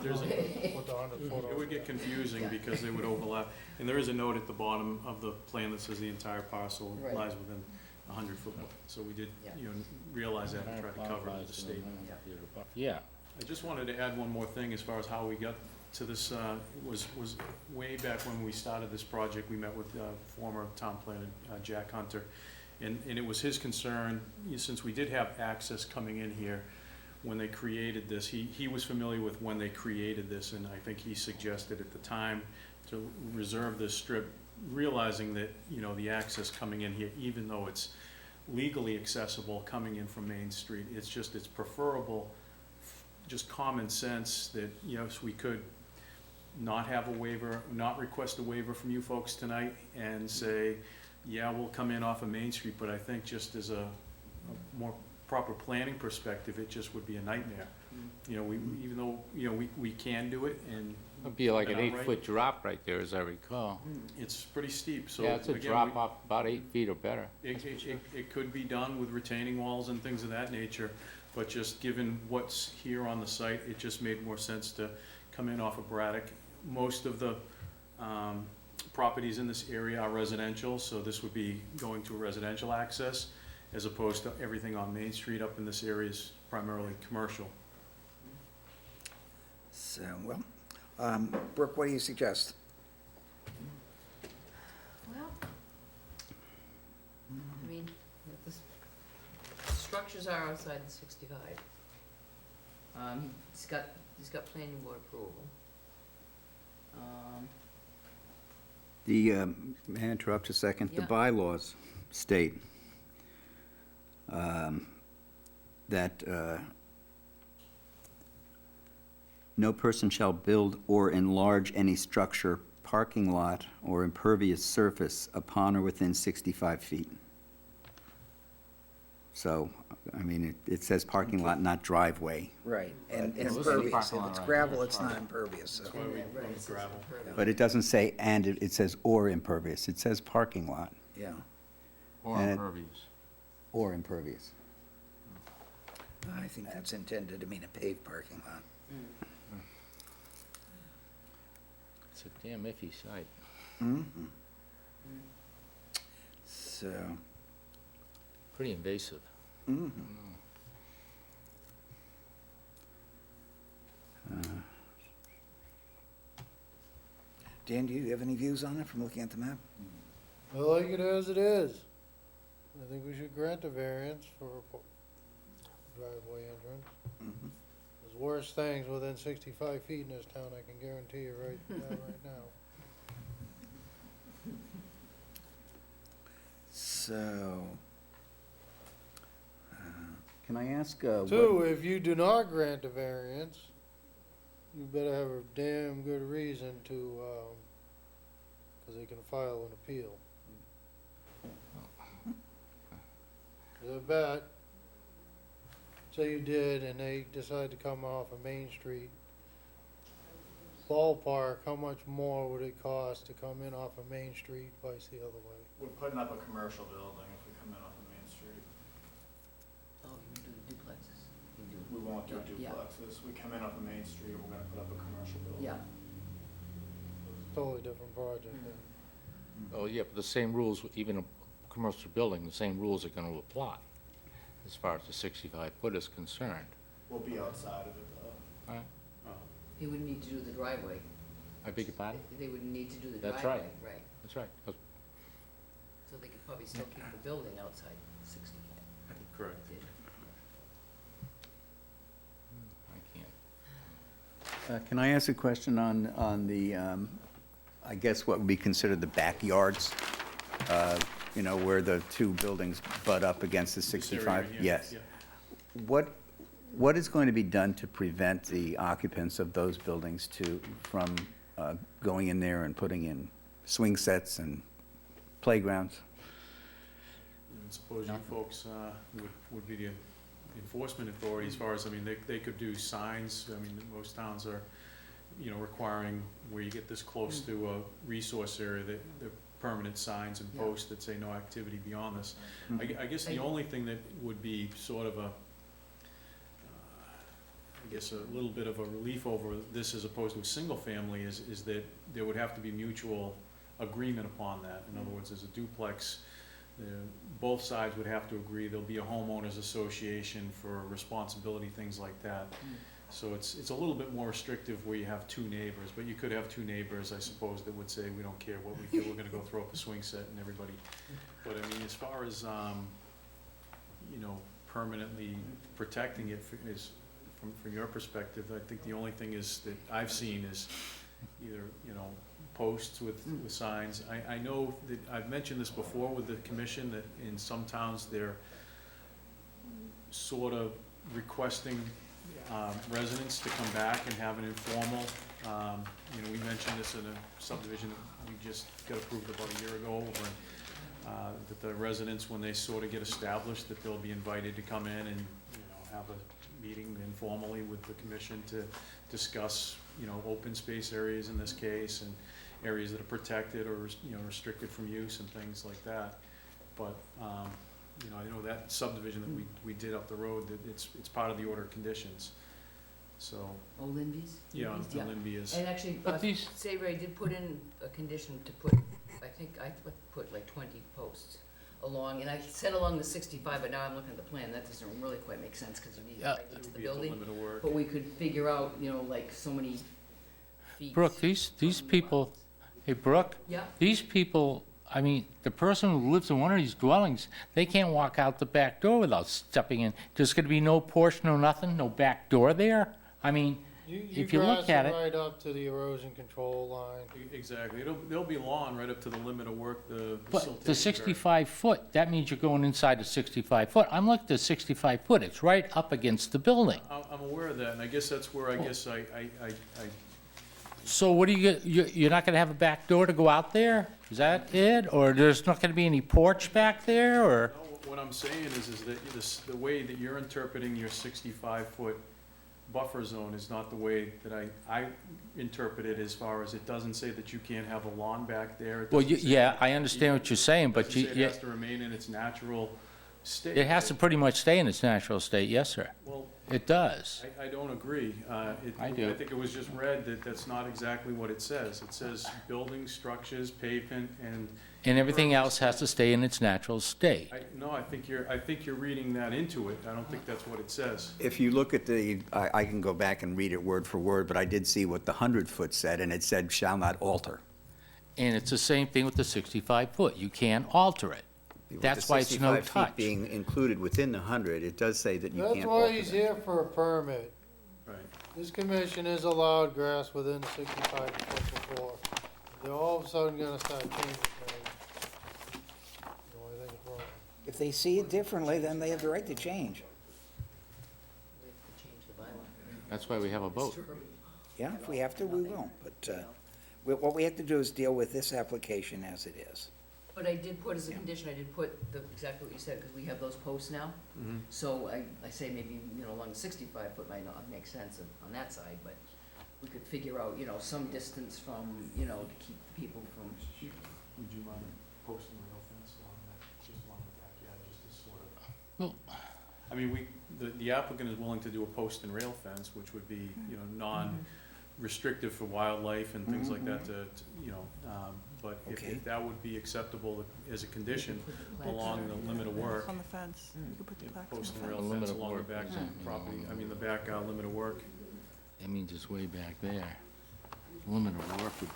There's a, put the 100-foot it would get confusing because they would overlap. And there is a note at the bottom of the plan that says the entire parcel Right. lies within 100-foot. So we did, Yeah. realize that and try to cover it with the state. Yeah. I just wanted to add one more thing as far as how we got to this, was way back when we started this project, we met with former town planner, Jack Hunter. And it was his concern, since we did have access coming in here when they created this, he was familiar with when they created this, and I think he suggested at the time to reserve this strip, realizing that, the access coming in here, even though it's legally accessible coming in from Main Street, it's preferable, just common sense that, yes, we could not have a waiver, not request a waiver from you folks tonight and say, yeah, we'll come in off of Main Street, but I think just as a more proper planning perspective, it just would be a nightmare. Even though, we can do it and It'd be like an And outright- 8-foot drop right there, as I recall. it's pretty steep, so. Yeah, it's a again, drop off about 8 feet or better. It could be done with retaining walls and things of that nature, but just given what's here on the site, it just made more sense to come in off of Braddock. Most of the properties in this area are residential, so this would be going to a residential access, as opposed to everything on Main Street up in this area is primarily commercial. So, well, Brooke, what do you suggest? Well, I mean, the structures are outside the 65. He's got planning board approval. May I interrupt a second? The Yeah. bylaws state that No person shall build or enlarge any structure, parking lot, or impervious surface upon or within 65 feet. So, I mean, it says parking lot, not driveway, Right, and Well, this is impervious. parking If lot it's right gravel, here. it's not impervious, so. That's why we Right, went it with says gravel. impervious. but it doesn't say and, it says or impervious. It says parking lot Yeah, Or And it- impervious. or impervious. I think that's intended to mean a paved parking lot. It's a damn iffy site. So, Pretty invasive. Dan, do you have any views on it from looking at the map? I like it as it is. I think we should grant a variance for a driveway entrance. There's worse things within 65 feet in this town, I can guarantee you right now. So, Can I ask, Two, if you do not grant a variance, you better have a damn good reason to, 'cause they can file an appeal. I bet, say you did and they decide to come off of Main Street, ballpark, how much more would it cost to come in off of Main Street, vice the other way? We're putting up a commercial building if we come in off of Main Street. Oh, you can do the duplexes. You can do- We won't do Yeah. duplexes. We come in off of Main Street, we're gonna put up a commercial building. Yeah. Totally different project then. Oh, yeah, but the same rules, even a commercial building, the same rules are gonna apply as far as the 65-foot is concerned. We'll be outside of it though. Right? He would need to do the driveway. I beg your pardon? They would need to do the That's driveway. right. Right. That's right. So they could probably still keep the building outside 65. Correct. I can't. can I ask a question on the, I guess what would be considered the backyards? You know, where the two buildings butt up against the This area 65? right here, Yes. yeah. What is going to be done to prevent the occupants of those buildings from going in there and putting in swing sets and playgrounds? And suppose you folks would be the enforcement authority as far as, I mean, they could do signs. I mean, most towns are, you know, requiring where you get this close to a resource area, that the permanent signs and Yeah. posts that say no activity beyond this. I guess the only thing that would be sort of a, I guess, a little bit of a relief over this as opposed to a single family is that there would have to be mutual agreement upon that. In other words, as a duplex, both sides would have to agree, there'll be a homeowners association for responsibility, things like that. So it's a little bit more restrictive where you have two neighbors, but you could have two neighbors, I suppose, that would say, we don't care what we do, we're gonna go throw up a swing set and everybody. But I mean, as far as, you know, permanently protecting it is, from your perspective, I think the only thing is, that I've seen is either, you know, posts with signs. I know that, I've mentioned this before with the commission, that in some towns, they're sort of requesting residents to come back and have an informal, you know, we mentioned this in a subdivision that we just got approved about a year ago, over that the residents, when they sort of get established, that they'll be invited to come in and, you know, have a meeting informally with the commission to discuss, you know, open space areas in this case, and areas that are protected or, you know, restricted from use and things like that. But, you know, I know that subdivision that we did up the road, that it's part of the order of conditions, so, Oh, Lindy's? yeah, Lindy's, and Linby is, And actually, But these- Ray did put in a condition to put, I think, I put like 20 posts along, and I said along the 65, but now I'm looking at the plan, that doesn't really quite make sense, because you need it Yeah. right it into would the be at the building. limit of work. But we could figure out, you know, like so many feet. Brooke, these people, hey, Brooke, Yeah, these people, I mean, the person who lives in one of these dwellings, they can't walk out the back door without stepping in. There's gonna be no porch, no nothing, no back door there? I mean, if you look at it, right up to the erosion control line. Exactly, there'll be lawn right up to the limit of work, the but siltation the 65 foot, that means you're going inside the 65 foot. I'm looking at the 65 foot, it's right up against the building. I'm aware of that, and I guess that's where I So what do you're not gonna have a back door to go out there? Is that it? Or there's not gonna be any porch back there, or? no, what I'm saying is that the way that you're interpreting your 65-foot buffer zone is not the way that I interpret it, as far as it doesn't say that you can't have a lawn back there. It Well, doesn't say yeah, that- I understand what you're saying, but doesn't say you, it has to remain in its natural state. it has to pretty much stay in its natural state, yes, sir. Well, It does. I don't agree. I do. I think it was just read that that's not exactly what it says. It says buildings, structures, pavement, and. And everything else has to stay in its natural state. No, I think you're reading that into it. I don't think that's what it says. If you look at I can go back and read it word for word, but I did see what the 100-foot said, and it said shall not alter. And it's the same thing with the 65 foot. You can't alter it. With That's the why it's no 65 feet touch. being incled within the 100, it does say that you That's can't why alter he's that. here for a permit. Right. This commission is allowed grass within 65 foot before. They're all of a sudden gonna start changing things. The only thing is wrong. If they see it differently, then they have the right to change. We have to change the bylaw. That's why we have a vote. Yeah, if we have to, we will, but what we have to do is deal with this application as it is. But I did put as a condition, I did put exactly what you said, because we have those posts now. So I say maybe, along the 65 foot might not make sense on that side, but we could figure out, some distance from, to keep the people from, Would you mind posting a rail fence along that, just along the backyard, just to sort of? Well, I mean, the applicant is willing to do a post and rail fence, which would be, non-restrictive for wildlife and things like that but Okay. if that would be acceptable as a condition along the limit of work, On the fence. You could put the plaques on post the and fence. rail The limit fence of along the work, back exactly. property, the back limit of work. that means it's way back there. Limit of work would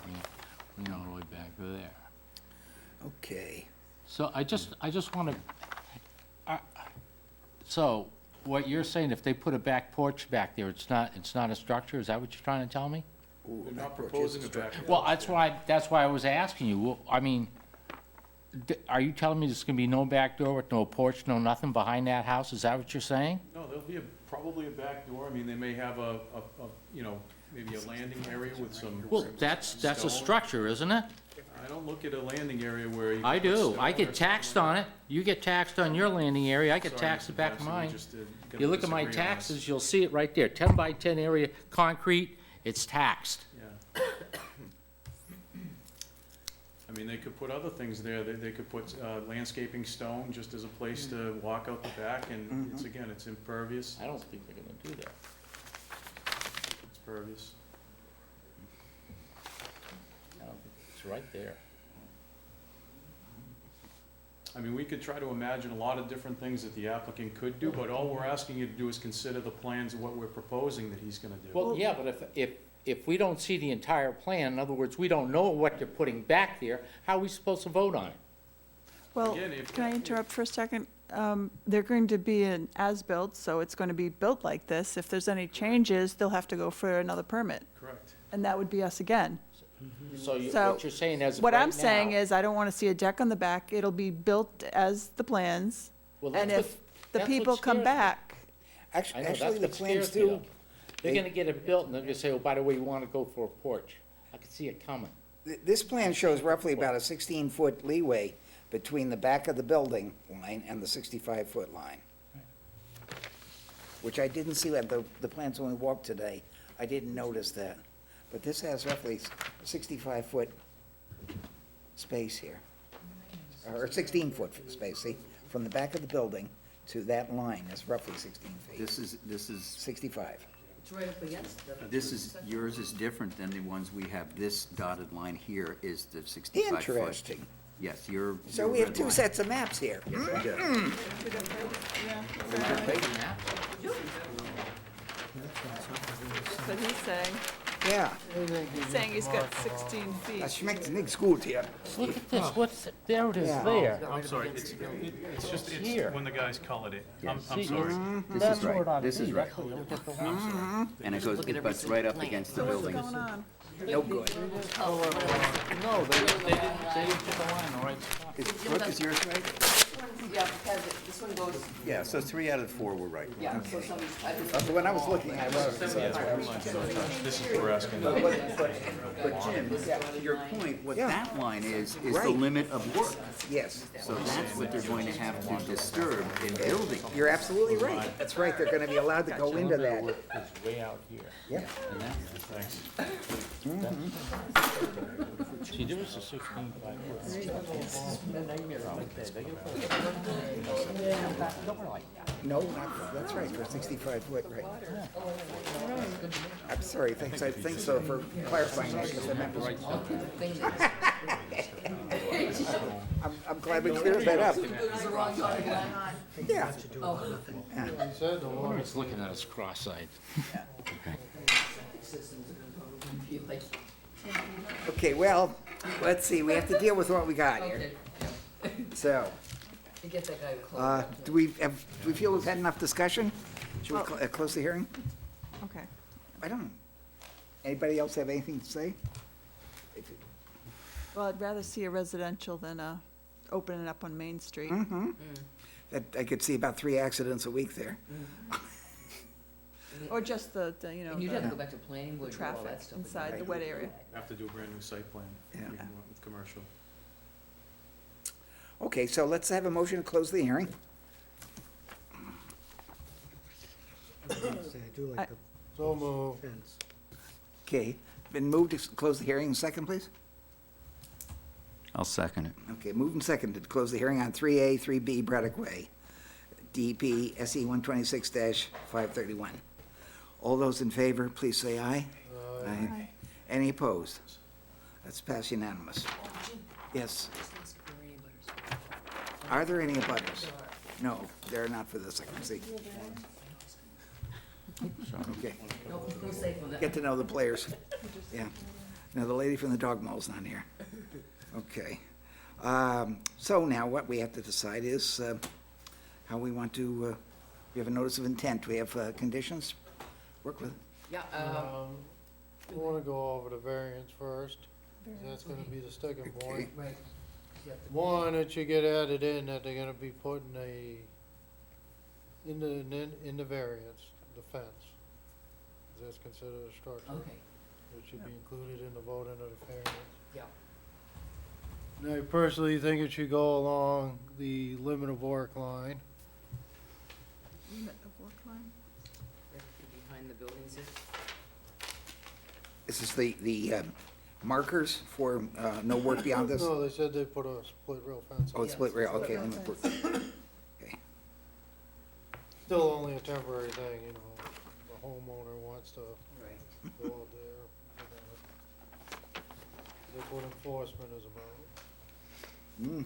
be, all the way back there. Okay. So I just want to, so what you're saying, if they put a back porch back there, it's not a structure? Is that what you're trying to tell me? Ooh, They're that not porch is proposing a a back. Well, that's why I was asking you. Well, I mean, are you telling me there's gonna be no back door with no porch, no nothing behind that house? Is that what you're saying? No, there'll be probably a back door. I mean, they may have maybe a landing area with some. Well, that's a stone. structure, isn't it? I don't look at a landing area where you. I can put do. stone I or get taxed something on like it. You get taxed on your landing area. I get Sorry, taxed the Mr. back of Jackson, we mine. just, gonna You look at my disagree on this. taxes, you'll see it right there. 10 by 10 area, concrete, it's taxed. Yeah. I mean, they could put other things there. They could put landscaping stone just as a place to walk out the back, and it's impervious. I don't think they're gonna do that. It's pervious. I don't think, it's right there. I mean, we could try to imagine a lot of different things that the applicant could do, but all we're asking you to do is consider the plans of what we're proposing that he's gonna do. Well, yeah, but if we don't see the entire plan, in other words, we don't know what they're putting back there, how are we supposed to vote on it? Well, Again, if- can I interrupt for a second? They're going to be an as-built, so it's going to be built like this. If there's any changes, they'll have to go for another permit, Correct. and that would be us again. So So, what you're saying as of What right I'm saying now- is, I don't want to see a deck on the back. It'll be built as the plans, Well, and that's if what- the that's what people come scares me. back, I Actually, know, that's the what plans scares me, do, though. They're gonna get it built, and they're gonna say, oh, by the way, you wanna go for a porch. I can see it coming. this plan shows roughly about a 16-foot leeway between the back of the building line and the 65-foot line. Which I didn't see, the plans when we walked today, I didn't notice that. But this has roughly 65-foot space here. Or 16-foot space, see? From the back of the building to that line is roughly 16 feet. This is, 65. it's right up against the. yours is different than the ones we have. This dotted line here is the 65 foot. Interesting. Yes, your. So your we have red two line. sets of maps here. Yes, we do. that's what he's saying. Yeah, He's saying he's got 16 feet. das schmeckt nichts gut hier. this, look at this, what's, there it is Yeah. there. I'm sorry, it's just, it's Here. when the guys colored it. I'm See, sorry. This That's is where it ought right, to this be. is right. That's where you look at the one. And it goes, Look at it every butts right up single against the plan. building. What's going on? No good. No, they didn't put the line in the right spot. Brooke, is yours right? Yeah, because this one goes, Yeah, so 3 out of the 4 were right. yeah, so somebody's, I So when I was looking, I was, This is for asking. But Jim, to your point, what Yeah. that line is the Right. limit of work. yes, So that's what they're going to have to disturb in building. you're absolutely right. That's right, they're gonna be allowed to go into that. It's way out here. Yep. Thanks. See, there was a 16 by No, not, that's right, for 65 foot, right. I'm sorry, thanks so for clarifying that, because I meant right. I'm glad we cleared that up. Yeah. He said the one. It's looking at us cross-eyed. Okay, well, let's see, we have to deal with what we got here. So, you get that guy close. do we feel we've had enough discussion? Should we close the hearing? Okay. I don't know. Anybody else have anything to say? Well, I'd rather see a residential than opening it up on Main Street. That, I could see about 3 accidents a week there. Or just the, And you'd have to the go back to planning board, and do all traffic that stuff. again. inside the wet area. Have to do a brand new site plan. Yeah. We can work with commercial. Okay, so let's have a motion to close the hearing. I do like the So move. fence. Okay, been moved to close the hearing, second, please? I'll second it. Okay, moved and seconded to close the hearing on 3A, 3B Braddock Way, DEP SE 126-531. All those in favor, please say aye. Aye. Any opposed? That's passed unanimous. Yes. Are there any abutters? No, they're not for this, I can see. Okay, No, no safe on that. get to know the players. Yeah. Now, the lady from the dog mall's not here. Okay. So now what we have to decide is how we want to, we have a notice of intent. We have conditions? Work with? Yeah, We wanna go over the variance first, 'cause that's gonna be the sticking point. right. Yeah, One, that you get added in, that they're gonna be putting in the variance, the fence. 'Cause that's considered a structure. Okay, It should be included in the vote under the variance. yeah. And I personally think it should go along the limit of work line. Limit of work line. Behind the buildings there. This is the markers for no work beyond this? No, they said they put a split rail fence. Oh, it's split rail, okay. let me put- Still only a temporary thing, you know, the homeowner wants to Right. go out there. That's what enforcement is about. Mm.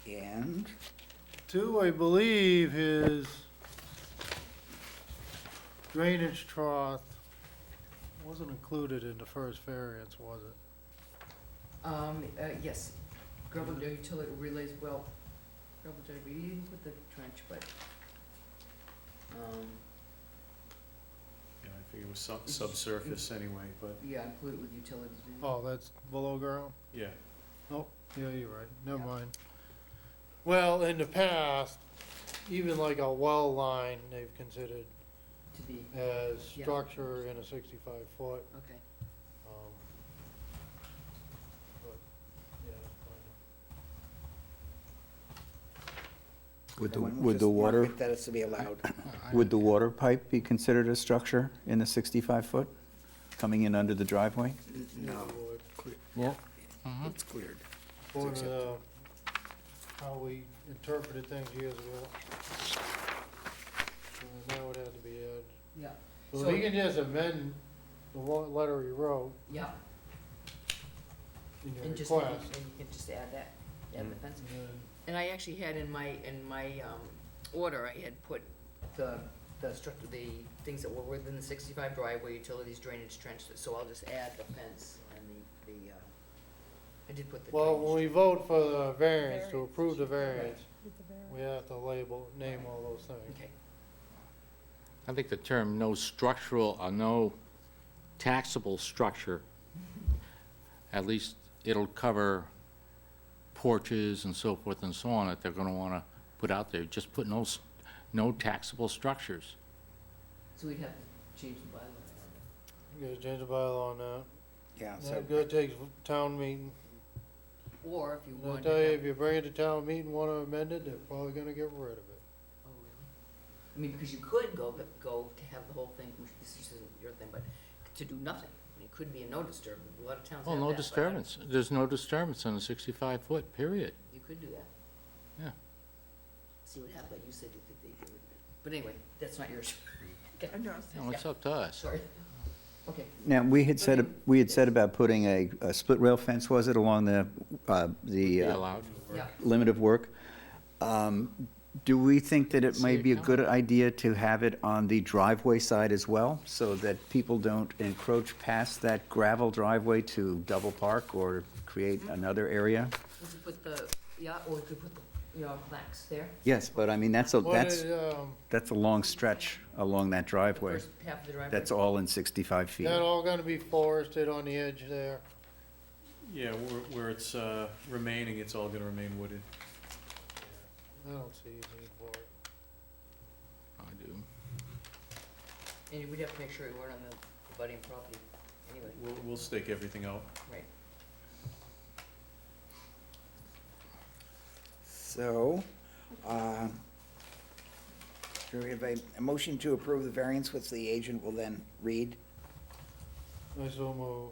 And, Two, I believe, his drainage trough wasn't included in the first variance, was it? Yes, gravel utility relays, well, gravel utility, we didn't put the trench, but, Yeah, I figure it was subsurface anyway, but, yeah, include it with utilities. didn't we? Oh, that's below ground? yeah. Oh, yeah, you're right, never Yeah. mind. Well, in the past, even like a well line, they've considered To be, as Yeah. structure in a 65 foot. okay. But, yeah, Would the, everyone would just the want water, that is to be allowed. would the water pipe be considered a structure in the 65 foot, coming in under the driveway? No, would. Yeah. it's cleared. According to how we interpreted things years ago. And that would have to be added. Yeah, So he can just amend the letter he wrote yeah, in your and just, request. and you can just add that, add the fence. And then And I actually had in my, order, I had put the things that were within the 65 driveway, utilities, drainage, trench, so I'll just add the fence and I did put the Well, when drainage. we vote for the variance, to approve the variance, we have to name all those things. Okay, I think the term no structural or no taxable structure, at least it'll cover porches and so forth and so on that they're gonna wanna put out there. Just put no taxable structures. so we'd have to change the bylaw. You gotta change the bylaw on that. Yeah, so, That good takes town meeting. Or if you And I wanted tell to you, have. if you bring it to town meeting, wanna amend it, they're probably gonna get rid of it. Oh, really? I mean, because you could go to have the whole thing, which this isn't your thing, but to do nothing. I mean, it could be a no disturbance, a lot of towns have Oh, that. no but disturbance. There's no disturbance on a 65-foot, period. You could do that. Yeah. See what happens, you said you think they'd get rid of it. But anyway, that's not yours. Okay, No, it's up to us. sorry. Okay, Now, we had said about putting a split rail fence, was it, along Be the allowed. yeah. limit of work? Do we think that it may be a good idea to have it on the driveway side as well, so that people don't encroach past that gravel driveway to double park or create another area? We could put the, yeah, or we could put the, plaques there. Yes, but I mean, that's a What, long stretch along that The driveway. first half of the driveway. That's all in 65 feet. that all gonna be forested on the edge there? Yeah, where it's remaining, it's all gonna remain wooded. I don't see a need for it. I do. And we'd have to make sure we weren't on the abutting property anyway, We'll stake everything out. right? so, do we have a motion to approve the variance, which the agent will then read? I so move.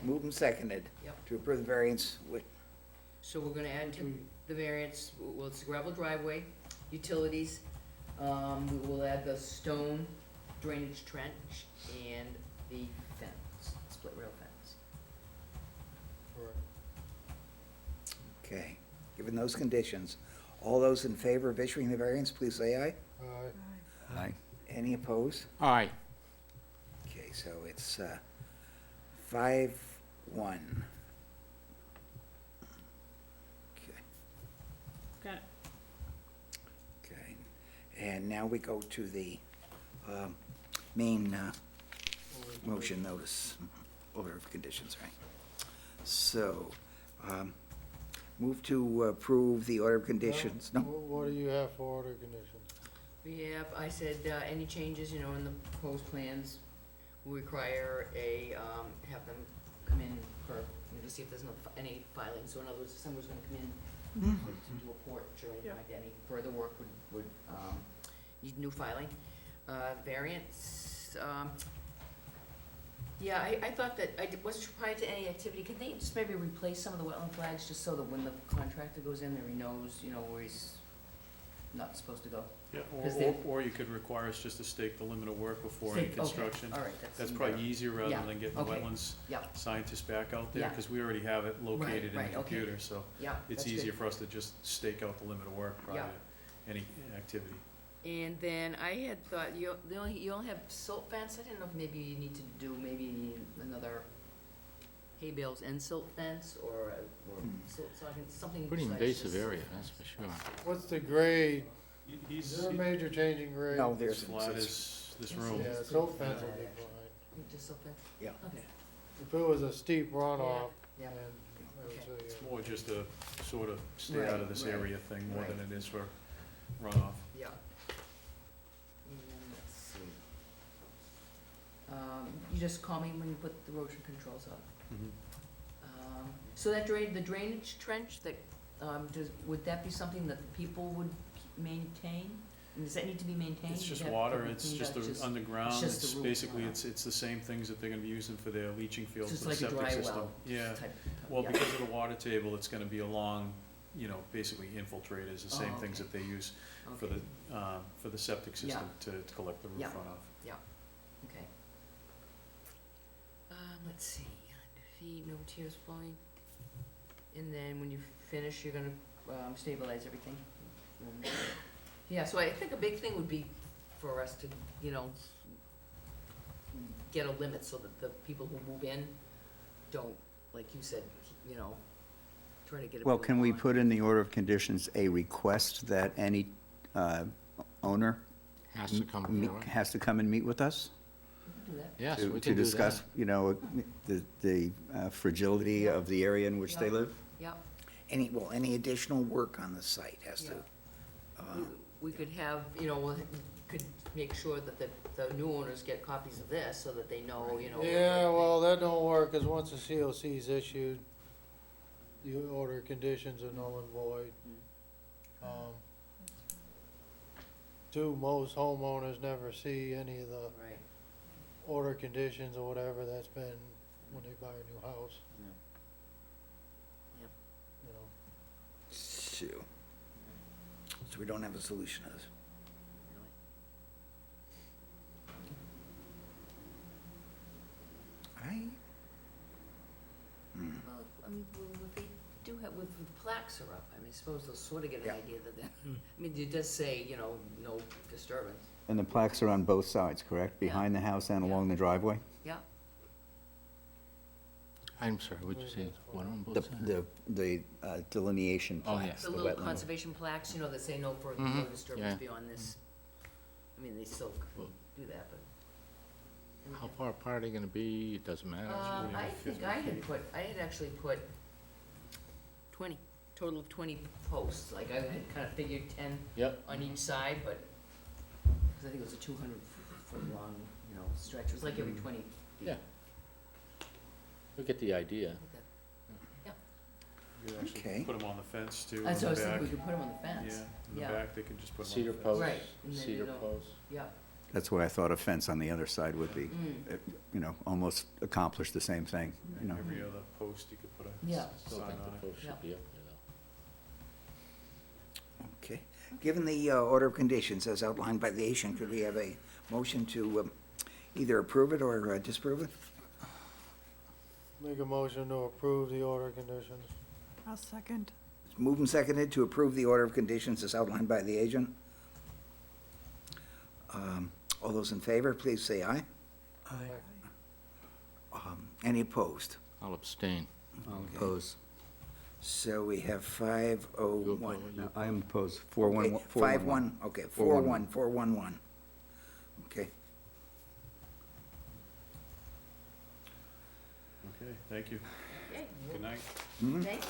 Moved and seconded. Yep. To approve the variance, with, So we're gonna add to the variance, well, it's gravel driveway, utilities, we will add the stone drainage trench and the fence, split rail fence. Correct. okay, given those conditions, all those in favor of issuing the variance, please say aye. Aye. Aye. Any opposed? Aye. Okay, so it's 5-1. Okay, Okay. okay. And now we go to the main motion notice, order of conditions, right? So, move to approve the order of conditions. No, What do you have for order conditions? We have, I said, any changes, in the proposed plans will require have them come in for, to see if there's any filing. So in other words, if someone's gonna come in to do a porch or anything like that, any further work would need new filing. Variance, yeah, I thought that, wasn't prior to any activity, can they just maybe replace some of the wetland flags, just so that when the contractor goes in there, he knows, where he's not supposed to go? Yeah, 'Cause they- or you could require us just to stake the limit of work before any Stake, okay, construction. all right, That's even probably better. easier rather Yeah, than getting the okay. wetlands Yeah, scientists back out there, Yeah. because we already have it located in right, the okay. computer, so yeah, it's that's good. easier for us to just stake out the limit of work prior Yeah. to any activity. And then I had thought, you only have silt fence, I didn't know if maybe you need to do another hay bales and silt fence, or silt socket, something. Pretty besides invasive just- area, that's for sure. What's the grade? He's, Is there a major change in grade? no, as there's, flat as this Yes, room. Yeah, silt fence will be fine. Just silt fence? Yeah. Okay, If it was a steep runoff, yeah, then I would Okay. say, It's more just a sort of stay Right, out of this right, area thing more right. than it is for runoff. yeah. And let's see. You just call me when you put the erosion controls up. Mhm. So that the drainage trench, that, would that be something that the people would maintain? And does that need to be maintained? It's Does just that water, have to be it's cleaned just out? underground, just the it's roof basically, runoff. it's the same things that they're gonna be using for their leaching fields Just for the like a septic dry system. well Yeah, type? well, Yeah. because of the water table, it's gonna be along, basically infiltrators, the same Oh, things okay. that they use for Okay. the septic Yeah. system to collect the roof Yeah. runoff. Okay. Let's see, 100 feet, no tears flowing. And then when you finish, you're gonna, stabilize everything. Yeah, so I think a big thing would be for us to, get a limit so that the people who move in don't, like you said, you know, try to get it. Well, moved can we on. put in the order of conditions a request that any owner Has to come forward. has to come and meet with us? Do that. Yes, to- we To can do discuss, that. you know, the fragility of the area in which they Yeah. live? Yep. Any additional work on the site has to, We could have, you know, we could make sure that the new owners get copies of this so that they know, you know. Yeah, well, that don't work, cause once the COC is issued, the order conditions are null and void. Two, most homeowners never see any of the Right. order conditions or whatever that's been when they buy a new house. Yeah. Yep. You know, so we don't have a solution to this. I, Well, I mean, if they do have, with the plaques are up, I mean, I suppose they'll sort of get an Yeah. idea that they're, I mean, it does say, you know, no disturbance. And the plaques are on both sides, correct? Behind the house and along the driveway? Yeah. I'm sorry, what'd you say? One on The, both sides? the delineation Oh, yeah. plaques, The the little wetland. conservation plaques, you know, that say no further, no Mhm, disturbance yeah. beyond this. I mean, they still could do that, but. How far apart are they gonna be? It doesn't matter. I think I had actually put 20, total of 20 posts, like I had kind of figured 10 Yep. on each side, but, because I think it was a 200-foot long, you know, stretch, it was like every 20 feet. Yeah. We get the idea. Okay. You could actually Okay. put them on the fence too, in That's what I the was thinking, back. we could put them on the fence. Yeah, in the Yeah. back, they can just put them on Cedar the fence. posts, Right, and then cedar you don't- posts. Yeah. That's why I thought a fence on the other side would be, Mm. you know, almost accomplish the same thing, you know? Every other post, you could put a Yeah. Still sign think on the it. post Yeah. should be up there though. okay. Given the order of conditions as outlined by the agent, could we have a motion to either approve it or disapprove it? make a motion to approve the order conditions. I'll second. It's moved and seconded to approve the order of conditions as outlined by the agent. All those in favor, please say aye. Any opposed? I'll abstain. I'll Okay. oppose. So we have You 501. oppose? No, I am opposed. 4-1. Okay, 5-1, okay, 4-1, 4-1-1. Okay, Okay, thank you. Okay, Good night. thank you.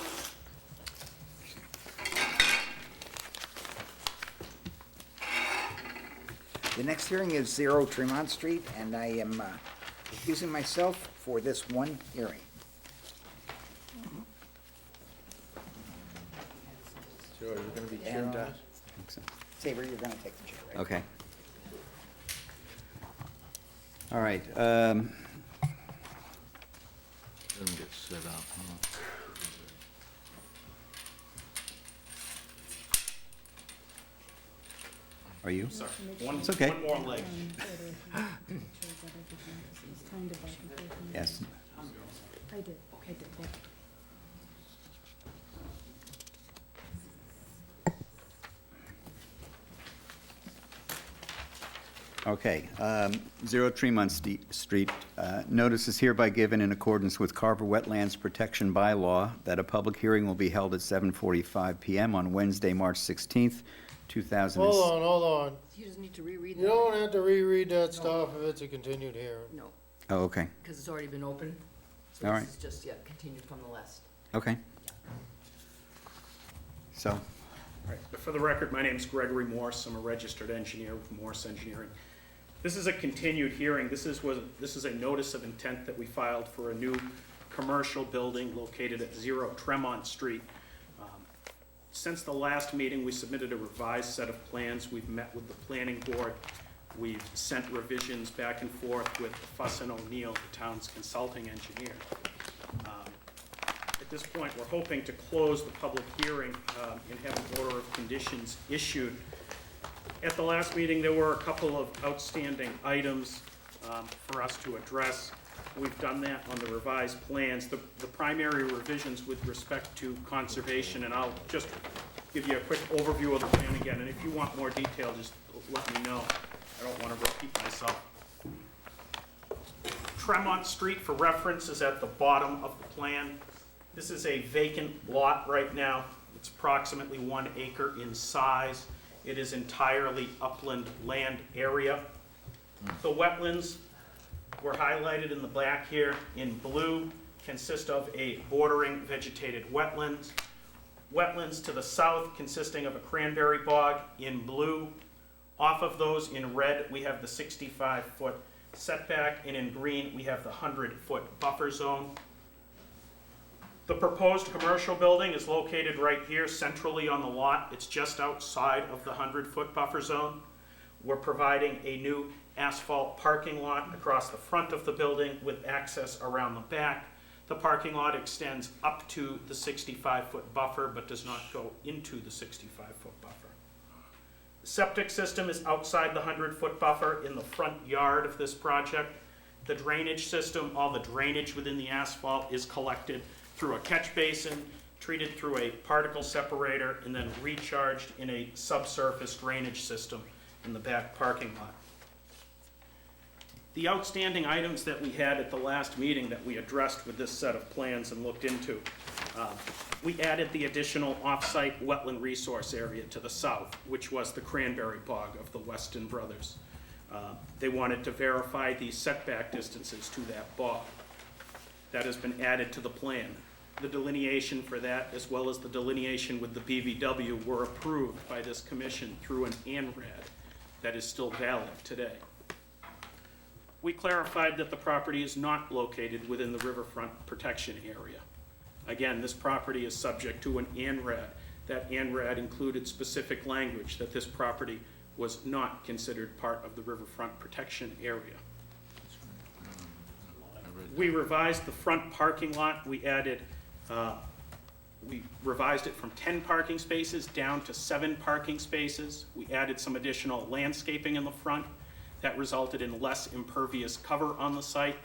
the next hearing is 0 Tremont Street, and I am accusing myself for this one hearing. Sure, you're gonna be chair on And, this? Saber, you're gonna take the chair, right? Okay. All right, Let him get set up, huh? are you? One, It's okay. one more leg. Yes. I did, yeah. Okay, 0 Tremont Street. Notice is hereby given in accordance with Carver Wetlands Protection Bylaw that a public hearing will be held at 7:45 PM on Wednesday, March 16th, 2000. Hold on. You just need to reread that. You don't have to reread that stuff if it's a continued hearing. No, Oh, okay, because it's already been open. So All this right. is just, yeah, continued from the list. okay. So, Right. For the record, my name's Gregory Morse. I'm a registered engineer with Morse Engineering. This is a continued hearing. This is a notice of intent that we filed for a new commercial building located at 0 Tremont Street. Since the last meeting, we submitted a revised set of plans. We've met with the planning board. We've sent revisions back and forth with Fuss and O'Neill, the town's consulting engineer. At this point, we're hoping to close the public hearing and have an order of conditions issued. At the last meeting, there were a couple of outstanding items for us to address. We've done that on the revised plans. The primary revisions with respect to conservation, and I'll just give you a quick overview of the plan again, and if you want more detail, just let me know. I don't want to repeat myself. Tremont Street, for reference, is at the bottom of the plan. This is a vacant lot right now. It's approximately 1 acre in size. It is entirely upland land area. The wetlands were highlighted in the back here in blue, consist of a bordering vegetated wetlands. Wetlands to the south consisting of a cranberry bog in blue. Off of those in red, we have the 65-foot setback, and in green, we have the 100-foot buffer zone. The proposed commercial building is located right here centrally on the lot. It's just outside of the 100-foot buffer zone. We're providing a new asphalt parking lot across the front of the building with access around the back. The parking lot extends up to the 65-foot buffer, but does not go into the 65-foot buffer. The septic system is outside the 100-foot buffer in the front yard of this project. The drainage system, all the drainage within the asphalt is collected through a catch basin, treated through a particle separator, and then recharged in a subsurface drainage system in the back parking lot. The outstanding items that we had at the last meeting that we addressed with this set of plans and looked into, we added the additional off-site wetland resource area to the south, which was the cranberry bog of the Weston Brothers. They wanted to verify the setback distances to that bog. That has been added to the plan. The delineation for that, as well as the delineation with the BVW, were approved by this commission through an ANRAD that is still valid today. We clarified that the property is not located within the riverfront protection area. Again, this property is subject to an ANRAD. That ANRAD included specific language that this property was not considered part of the riverfront protection area. We revised the front parking lot. We revised it from 10 parking spaces down to 7 parking spaces. We added some additional landscaping in the front. That resulted in less impervious cover on the site.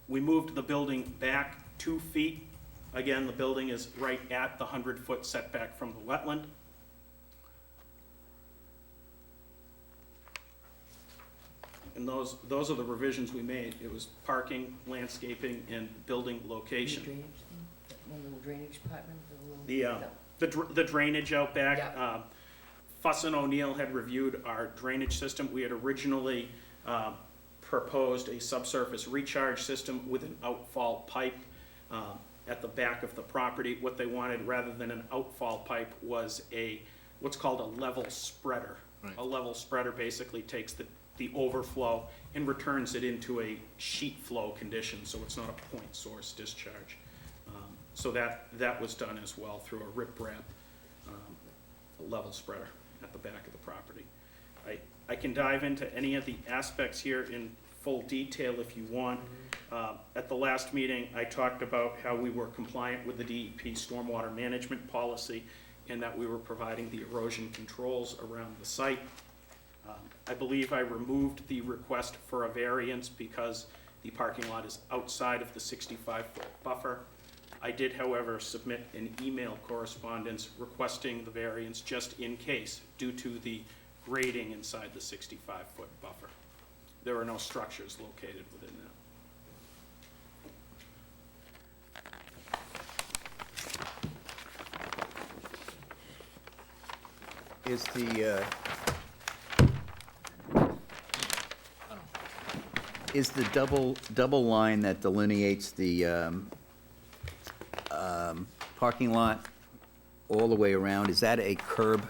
We moved the building back 2 feet. Again, the building is right at the 100-foot setback from the wetland. And those are the revisions we made. It was parking, landscaping, and building location. The drainage thing, one little drainage department, the little. The drainage out back, Yeah. Fuss and O'Neill had reviewed our drainage system. We had originally proposed a subsurface recharge system with an outfall pipe at the back of the property. What they wanted, rather than an outfall pipe, was what's called a level spreader. Right. A level spreader basically takes the overflow and returns it into a sheet flow condition, so it's not a point source discharge. So that was done as well through a riprap level spreader at the back of the property. I can dive into any of the aspects here in full detail if you want. At the last meeting, I talked about how we were compliant with the DEP stormwater management policy and that we were providing the erosion controls around the site. I believe I removed the request for a variance because the parking lot is outside of the 65-foot buffer. I did, however, submit an email correspondence requesting the variance just in case, due to the grading inside the 65-foot buffer. There are no structures located within that. Is the double line that delineates the parking lot all the way around, is that a curb?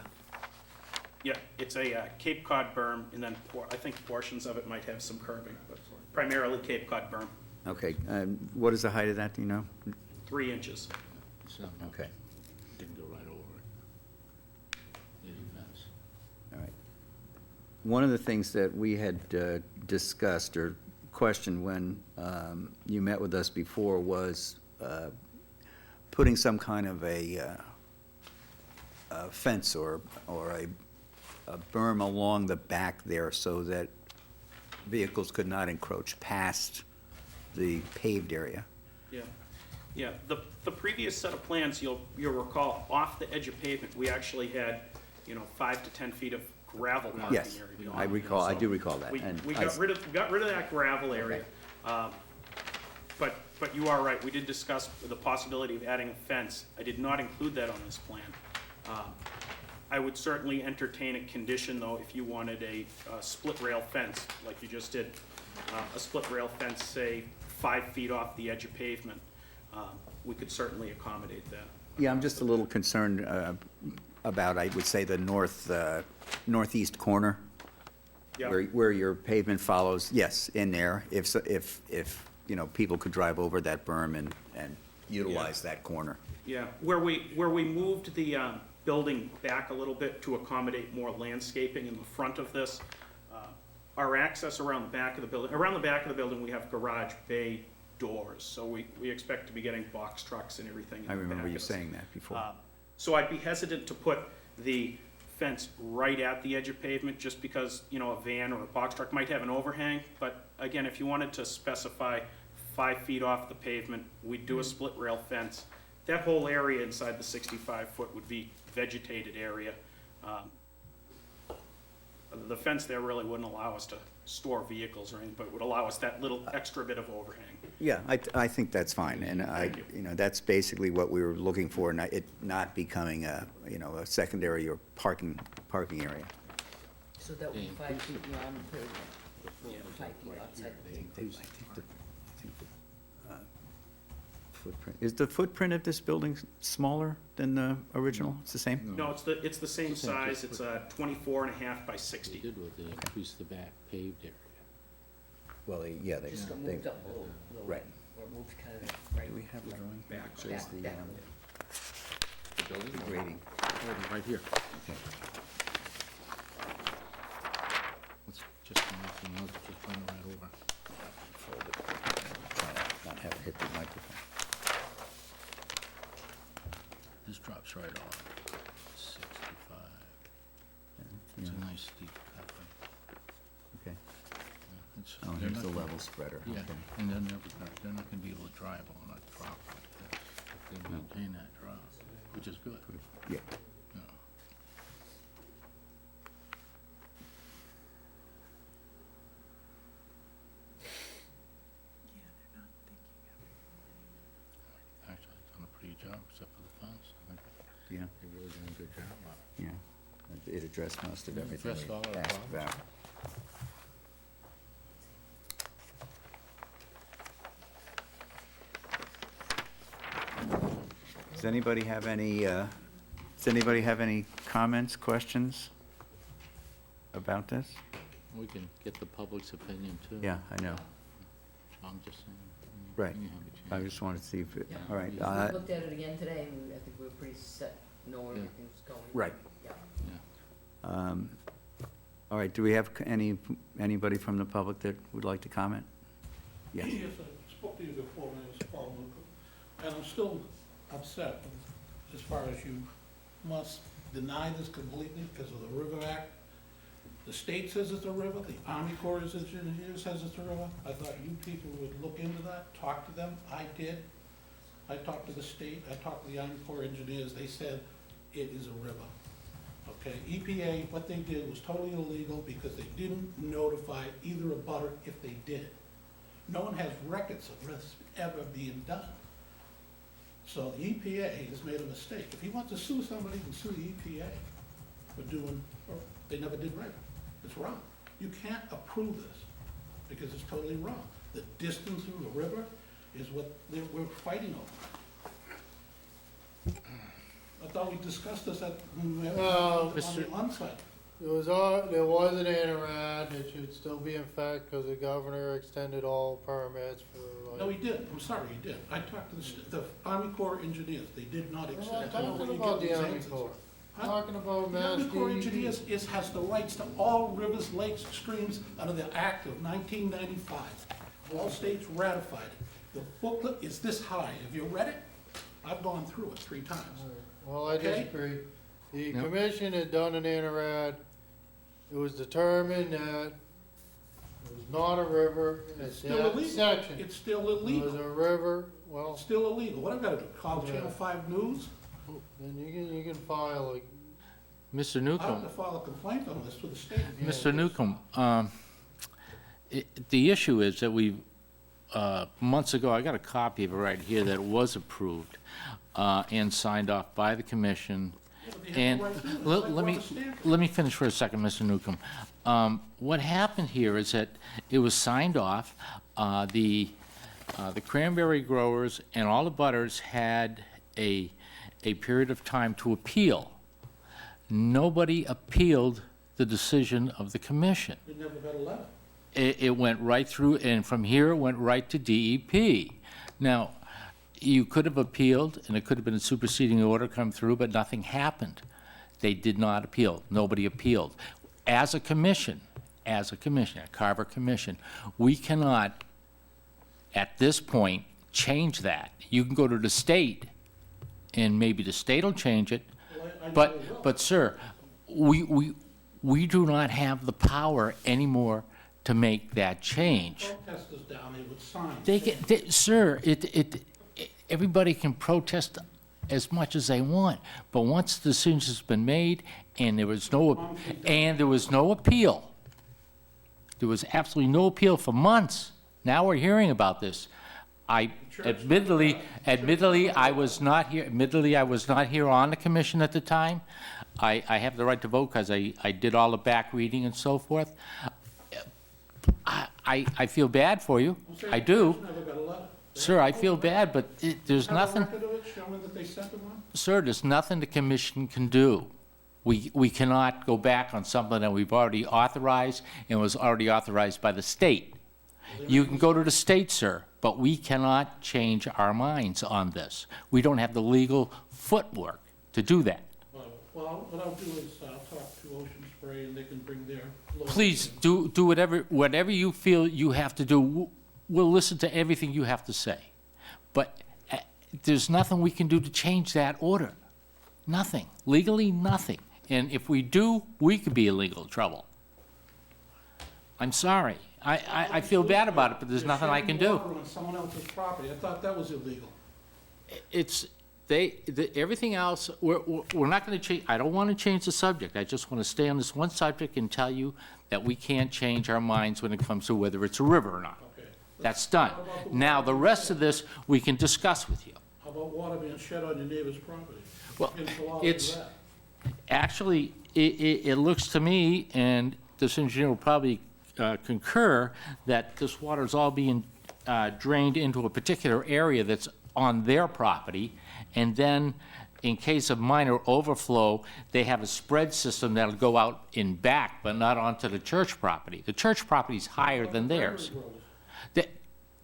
Yeah, it's a Cape Cod berm, and then I think portions of it might have some curbing, but primarily Cape Cod berm, Okay, what is the height of that, do you know? 3 inches. So, Okay, didn't go right over it. Any fence. all right. One of the things that we had discussed or questioned when you met with us before was putting some kind of a fence or a berm along the back there so that vehicles could not encroach past the paved area. Yeah. The previous set of plans, you'll recall, off the edge of pavement, we actually had, 5 to 10 feet of gravel parking area. Yes, beyond, I you know, recall, I so do recall that. We, and we I got rid of that gravel area. But you are right, we did discuss the possibility of adding a fence. I did not include that on this plan. I would certainly entertain a condition, though, if you wanted a split rail fence, like you just did. A split rail fence, say, 5 feet off the edge of pavement. We could certainly accommodate that. Yeah, I'm just a little concerned about, I would say, the northeast corner, Yeah. where your pavement follows, yes, in there, if, you know, people could drive over that berm and utilize that corner. Yeah, where we moved the building back a little bit to accommodate more landscaping in the front of this, our access around the back of the building, we have garage bay doors, so we expect to be getting box trucks and everything in I the back remember you of this. saying that before. So I'd be hesitant to put the fence right at the edge of pavement, just because, you know, a van or a box truck might have an overhang, but again, if you wanted to specify 5 feet off the pavement, we'd do a split rail fence. That whole area inside the 65-foot would be vegetated area. The fence there really wouldn't allow us to store vehicles or anything, but would allow us that little extra bit of overhang. Yeah, I think that's fine, and Thank you. you know, that's basically what we were looking for, it not becoming a, you know, a secondary or parking area. So that would be 5 feet beyond the pavement, 5 feet outside the pavement. Footprint, is the footprint of this building smaller than the original? It's the same? No, it's the same size, it's 24.5 by 60. They did what they increased the back paved area. Well, yeah, they, Just moved up a little, right. or moved kind of right. Do we have the drawing? Back. Shows Back, the, back. The building? the grading. Oh, right here. Okay. Let's just, just run right over. Fold it. Try to not have it hit the microphone. This drops right off. 65. It's Yeah, a nice steep cut. okay. Yeah, it's- Oh, they're here's the not gonna- level spreader, Yeah, okay. and they're not gonna be able to drive on a drop like this. They maintain that drop, which is good. Yeah. Yeah. Actually, it's done a pretty job, except for the fence. I think Yeah, they're really doing a good job on it. yeah. It addressed most of It everything addressed all we our asked problems. about. Does anybody have any comments, questions about this? We can get the public's opinion too. Yeah, I know. I'm just saying. Right. you have a I chance. just wanted to see if, Yeah. all right. We looked at it again today, and I think we were pretty set, knowing Yeah. everything's going. Right. Yeah. All right, do we have anybody from the public that would like to comment? Yes. Yes, I spoke to you before, my name is Paul Luca, and I'm still upset as far as you must deny this completely because of the River Act. The state says it's a river, the Army Corps of Engineers says it's a river. I thought you people would look into that, talk to them, I did. I talked to the state, I talked to the Army Corps of Engineers, they said it is a river. Okay, EPA, what they did was totally illegal because they didn't notify either a butter if they did. No one has records of this ever being done. So the EPA has made a mistake. If he wants to sue somebody, he can sue the EPA for doing, or they never did right. It's wrong. You can't approve this because it's totally wrong. The distance of the river is what we're fighting over. I thought we discussed this on the onsite. There was an ANRAD, it should still be in effect because the governor extended all permits for like. No, he did. I'm sorry, he did. I talked to the Army Corps engineers. They did not I'm accept. not talking about the Army Corps. I'm talking about The Mass Army Corps DEP. Engineers has the rights to all rivers, lakes, streams under the Act of 1995. All states ratified it. The booklet is this high. Have you read it? I've gone through it 3 times. Well, I Okay. disagree. The Yep. commission had done an ANRAD. It was determined that it was not a river in It's still that illegal. section. It's still It was illegal. a river, well, It's still illegal. What I've got to do? Call Yeah. Channel 5 News? then you can file like, Mr. I have Newcomb, to file a complaint on this to the state. Mr. Newcomb, the issue is that we, months ago, I got a copy of it right here that was approved and signed off by the commission. And let me finish for a second, Mr. Newcomb. What happened here is that it was signed off. The cranberry growers and all the butters had a period of time to appeal. Nobody appealed the decision of the commission. We never got a letter. It went right through, and from here, it went right to DEP. Now, you could have appealed, and it could have been a superseding order come through, but nothing happened. They did not appeal. Nobody appealed. As a commission, a Carver Commission, we cannot, at this point, change that. You can go to the state, and maybe the state will change it, but sir, we do not have the power anymore to make that change. Protesters down there with signs. Sir, everybody can protest as much as they want, but once the decision's been made and there was no appeal, there was absolutely no appeal for months. Now we're hearing about this. Admittedly, I was not here on the commission at the time. I have the right to vote because I did all the back reading and so forth. I feel bad for you. I do. Never got a letter. Sir, I feel bad, but there's nothing, Have a record of it showing that they sent them one? sir, there's nothing the commission can do. We cannot go back on something that we've already authorized and was already authorized by the state. You can go to the state, sir, but we cannot change our minds on this. We don't have the legal footwork to do that. Well, what I'll do is I'll talk to Ocean Spray and they can bring their. Please, do whatever you feel you have to do. We'll listen to everything you have to say. But there's nothing we can do to change that order. Nothing. Legally, nothing. And if we do, we could be in legal trouble. I'm sorry. I feel bad about it, but there's nothing I can do. Water on someone else's property. I thought that was illegal. Everything else, we're not going to change. I don't want to change the subject. I just want to stay on this one subject and tell you that we can't change our minds when it comes to whether it's a river or not. Okay. That's done. Now, the rest of this, we can discuss with you. How about water being shed on your neighbor's property? Well, Against the law to do it's, that. actually, it looks to me, and this engineer will probably concur, that this water is all being drained into a particular area that's on their property, and then, in case of minor overflow, they have a spread system that'll go out in back, but not onto the church property. The church property's higher than theirs.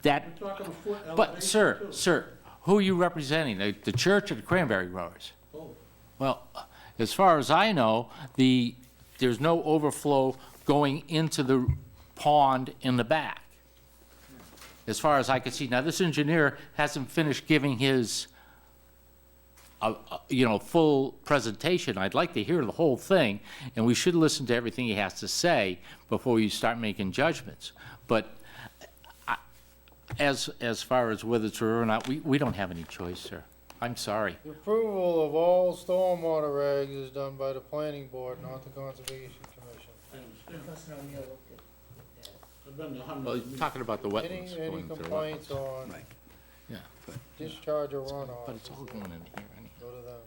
That, We're talking a foot elevation. but, sir, too. who are you representing? The church or the cranberry growers? Oh, Well, as far as I know, there's no overflow going into the pond in the back, as far as I can see. Now, this engineer hasn't finished giving his, full presentation. I'd like to hear the whole thing, and we should listen to everything he has to say before you start making judgments. But as far as whether it's true or not, we don't have any choice, sir. I'm sorry. The approval of all stormwater regs is done by the planning board, not the conservation commission. I understand. Fuss and O'Neill looked at I've been to Well, hundreds of you're meetings. talking about the Any wetlands. going into the complaints wetlands. on Right. Yeah, discharge or runoff, but it's all going in here anyway. go to them.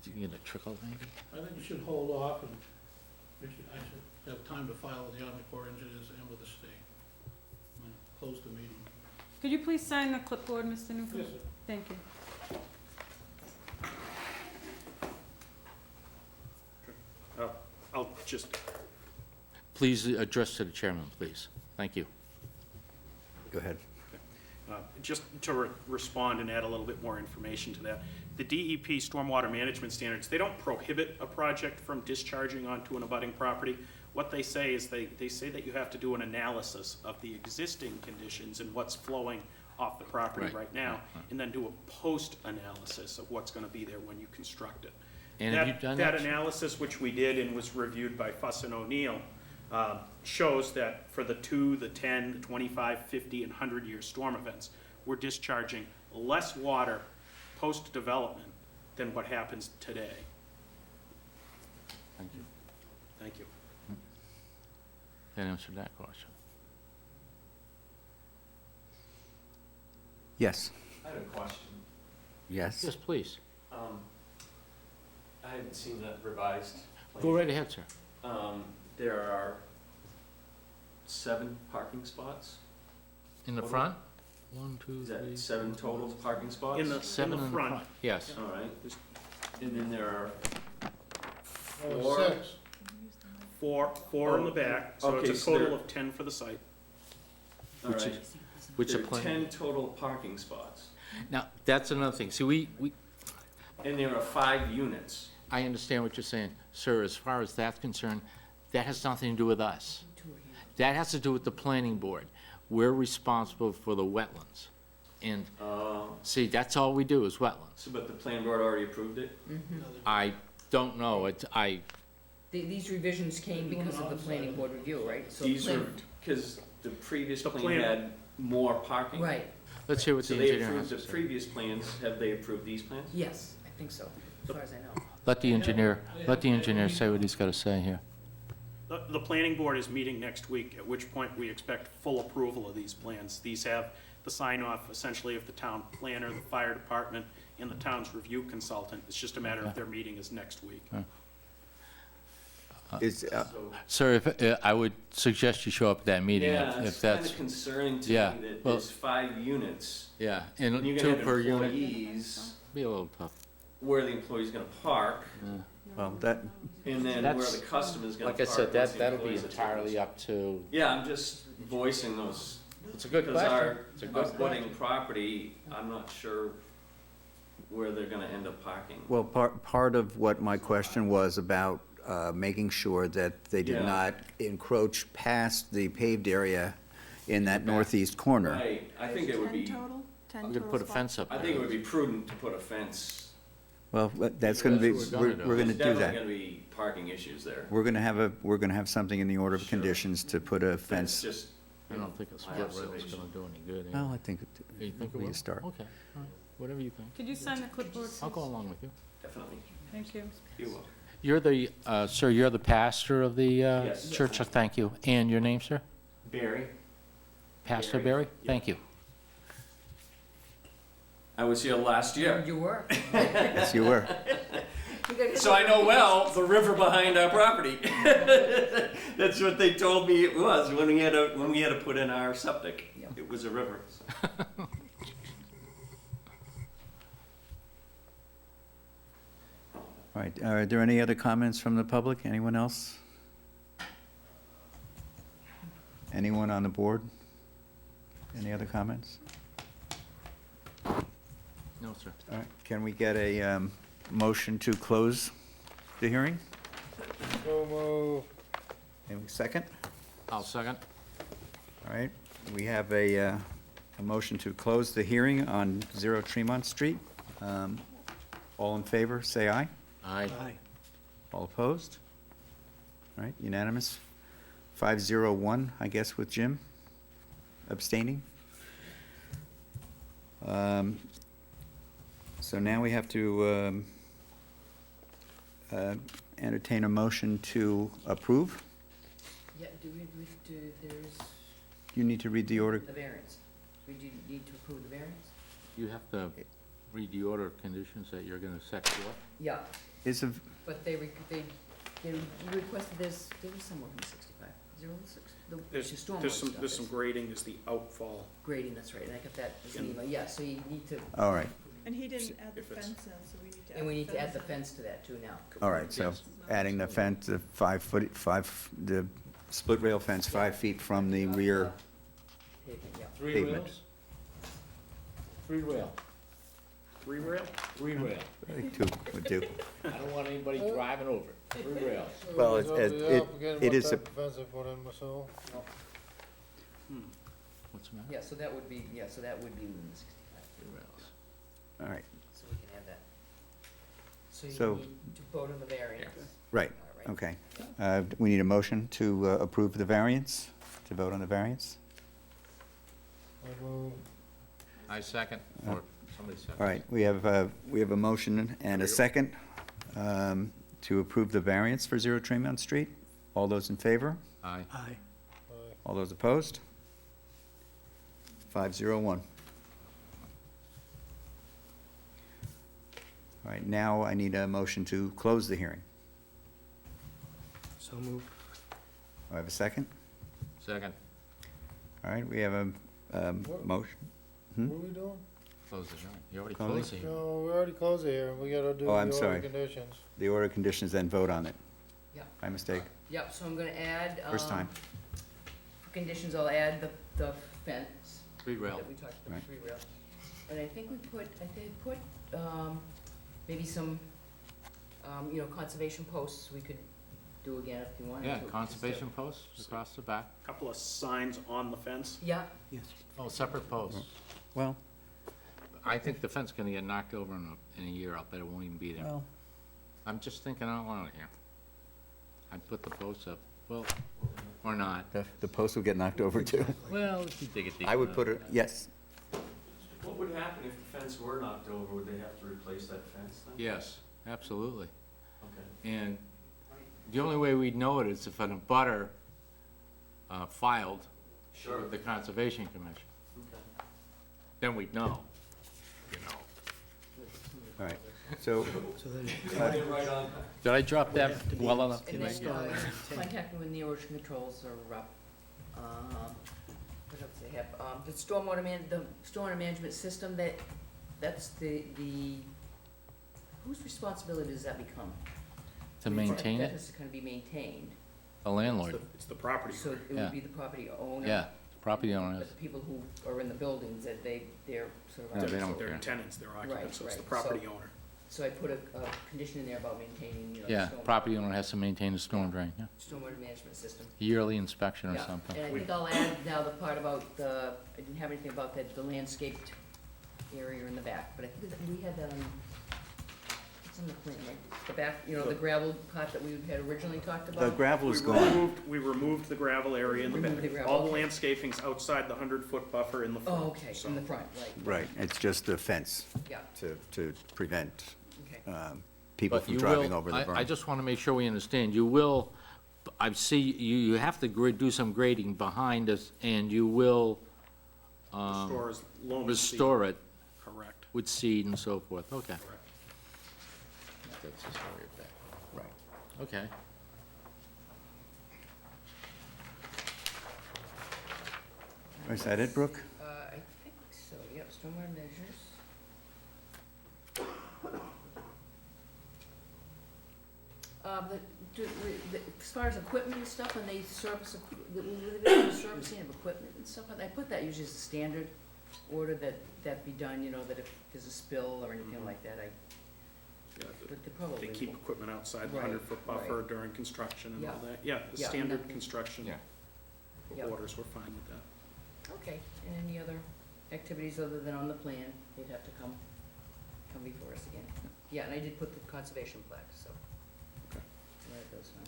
Is it gonna trickle maybe? I think you should hold off and I should have time to file with the Army Corps of Engineers and with the state. And close the meeting. Could you please sign the clipboard, Mr. Newcomb? Yes, sir. Thank you. I'll just, Please address to the chairman, please. Thank you. Go ahead. just to respond and add a little bit more information to that. The DEP stormwater management standards, they don't prohibit a project from discharging onto an abutting property. What they say is they say that you have to do an analysis of the existing conditions and what's flowing off the property Right. right now, and then do a post-analysis of what's gonna be there when you construct it. And have you done That that? analysis, which we did and was reviewed by Fuss and O'Neill, shows that for the 2, the 10, the 25, 50, and 100-year storm events, we're discharging less water post-development than what happens today. Thank you. Thank you. That answered that question. Yes, I have a question. yes. Yes, please. I haven't seen that revised plan. Go right ahead, sir. There are 7 parking spots. In the Total? front? 1, 2, Is 3. that 7 total parking spots? In the Seven in the front. front. Yes. All right. And then there are Oh, 4. 6. Four in the back, so Okay, it's a so total there- of 10 for the site. All Which right. is- Which There are are plan. 10 total parking spots. Now, that's another thing. See, we, And there are 5 units. I understand what you're saying. Sir, as far as that's concerned, that has nothing to do with us. That has to do with the planning board. We're responsible for the wetlands. And, see, that's all we do is wetlands. So, but the plan board already approved it? I don't know, These revisions came because of the planning board review, right? So These plan- are, because the previous The plan plan- had more parking. Right, let's hear what So the they engineer has approved to the say. previous plans. Have they approved these plans? yes, I think so, as far as I know. Let the engineer say what he's gotta say here. The planning board is meeting next week, at which point we expect full approval of these plans. These have the sign-off essentially of the town planner, the fire department, and the town's review consultant. It's just a matter of their meeting is next week. Is, Sir, if, I would suggest you show up at that meeting Yeah, if it's kind that's, of concerning to yeah, me that well- there's 5 units. yeah, And and you're 2 gonna have per unit. employees, Be a little tough. where the employee's gonna park, well, that, and then where That's- the customer's gonna Like I park. said, once the that'll be employees are taken. entirely up to, Yeah, I'm just voicing those. it's a good Because question. It's a our good abutting question. property, I'm not sure where they're gonna end up parking. well, part of what my question was about making sure that they did Yeah. not encroach past the paved area in that northeast corner. Right, I think it would 10 be, total? 10 We total could put a spots? fence up I there. think it would be prudent to put a fence. Well, that's gonna be, That's what we're gonna do. we're gonna There's do definitely that. gonna be parking issues there. We're gonna have something in the order of Sure. conditions to put a That's fence. just, I don't think a split My rail is observation. gonna do any good. Well, I think You think it we will? can start. Okay, all right, whatever you think. Could you sign the clipboard? I'll go please? along with you. definitely, Thank you. you will. You're the, sir, you're the pastor of the Yes. church? Thank you. And your name, sir? Barry, Pastor Barry, Barry? yeah. Thank you. I was here last year, You were. Yes, you were. You gotta- so I know well the river behind our property. That's what they told me it was when we had to put in our septic. Yeah. It was a river. so. All right, are there any other comments from the public? Anyone else? Anyone on the board? Any other comments? No, sir. All right, can we get a motion to close the hearing? So move. Any second? I'll second. All right, we have a motion to close the hearing on 0 Tremont Street. All in favor, say aye. Aye. All opposed? All right, unanimous. 501, I guess, with Jim abstaining. So now we have to entertain a motion to approve. Yeah, there's You need to read the order. the variance. We do need to approve the variance? You have to read the order of conditions that you're gonna set forth. Yeah, Is a, but they requested this, there was somewhere from 65, 06, the stormwater There's stuff some is grading, there's the outfall. grading, that's right, and I got that as an And- email, yeah, so you need to, all right, And he didn't add the If it's- fence in, so we need to add and we the need to add the in. fence to that too now. all right, so Yes. adding the fence, the 5 foot, the split rail fence 5 feet from the rear. Pavement, yeah. Three Pavement. rails? Three rail. 3 rail? Three rail. Two would do. I don't want anybody driving over it. Three rails. Well, It's up to the applicant it what is a- type of fence they put in myself. What's the matter? Yeah, so that would be within the 65, Three rails. All right, so we can add that. So So- you need to vote on the variance. right, All right. okay. We need a motion to approve the variance, to vote on the variance. I move. I second, or somebody second. All right, we have a motion and a second to approve the variance for Zero Tremont Street. All those in favor? Aye. Aye. All those opposed? 501. All right, now I need a motion to close the hearing. So moved. Do I have a second? Second. All right, we have a motion. What are we doing? Close the hearing. You already Close closed the hearing. No, we already closed it here, we gotta do the Oh, I'm order sorry. of conditions. The order of conditions, then vote on it. Yeah. My mistake. Yep, so I'm gonna add, First time. for conditions, I'll add the fence. Three rail. That we talked about, Right. 3 rail. And I think we put, maybe some, conservation posts we could do again if you wanted to. Yeah, just to- conservation posts across the back. Couple of signs on the fence. Yeah, Yes. Oh, separate posts. Well, I think the fence is gonna get knocked over in a year. I'll bet it won't even be there. well, I'm just thinking out loud here. I'd put the posts up, well, or not. the post will get knocked over too. Well, if you dig it deep I would enough. put it, yes. What would happen if the fence were knocked over? Would they have to replace that fence then? Yes, absolutely. Okay. And the only way we'd know it is if an abutter filed Sure. with the Conservation Commission. Okay. Then we'd know, you know. All right, so, So then, Get right on. Did I drop that well enough? and Next then, door. contact me when the erosion controls are up. What else do they have? The stormwater management system, that's the, whose responsibility does that become? To maintain That it, has to kind of be maintained, a landlord. It's the property. so it Yeah. would be the property owner. Yeah, property owners. But the people who are in the buildings, that they're sort of. No, they don't They're care. tenants, they're occupants, so it's the right. property So- owner. So I put a condition in there about maintaining, Yeah, stormwater- property owner has to maintain a storm drain, yeah. stormwater management system. Yearly inspection or Yeah, something. and I think I'll add now the part about the, I didn't have anything about the landscaped area in the back, but I think that we had that on, it's on the plan, right? The back, the gravel part that we had originally talked about? the gravel is We gone. removed the gravel area in the Removed the back. gravel, All the okay. landscaping's outside the 100-foot buffer in the front. Oh, okay, so- in the front, right, Right, it's just the fence yeah, to prevent okay. people But from you driving will- over the berm. I just want to make sure we understand, you will, I see, you have to do some grading behind us, and you will Restore as loam and seed. restore it Correct. with seed and so forth, okay. Correct. That's the story of that. Right. Okay. Is that it, Brooke? I think so, yep, stormwater measures. As far as equipment and stuff, when they service, servicing of equipment and stuff, I put that usually as a standard order that be done, that if there's a spill or anything like that, Yeah, but they probably. They keep equipment outside the Right, 100-foot buffer during construction and all Yeah. that. Yeah, the Yeah, standard nothing- construction Yeah. Yeah. orders, we're fine with that. Okay, and any other activities other than on the plan, they'd have to come before us again. Yeah, and I did put the conservation plaque, so. Okay. Write those down.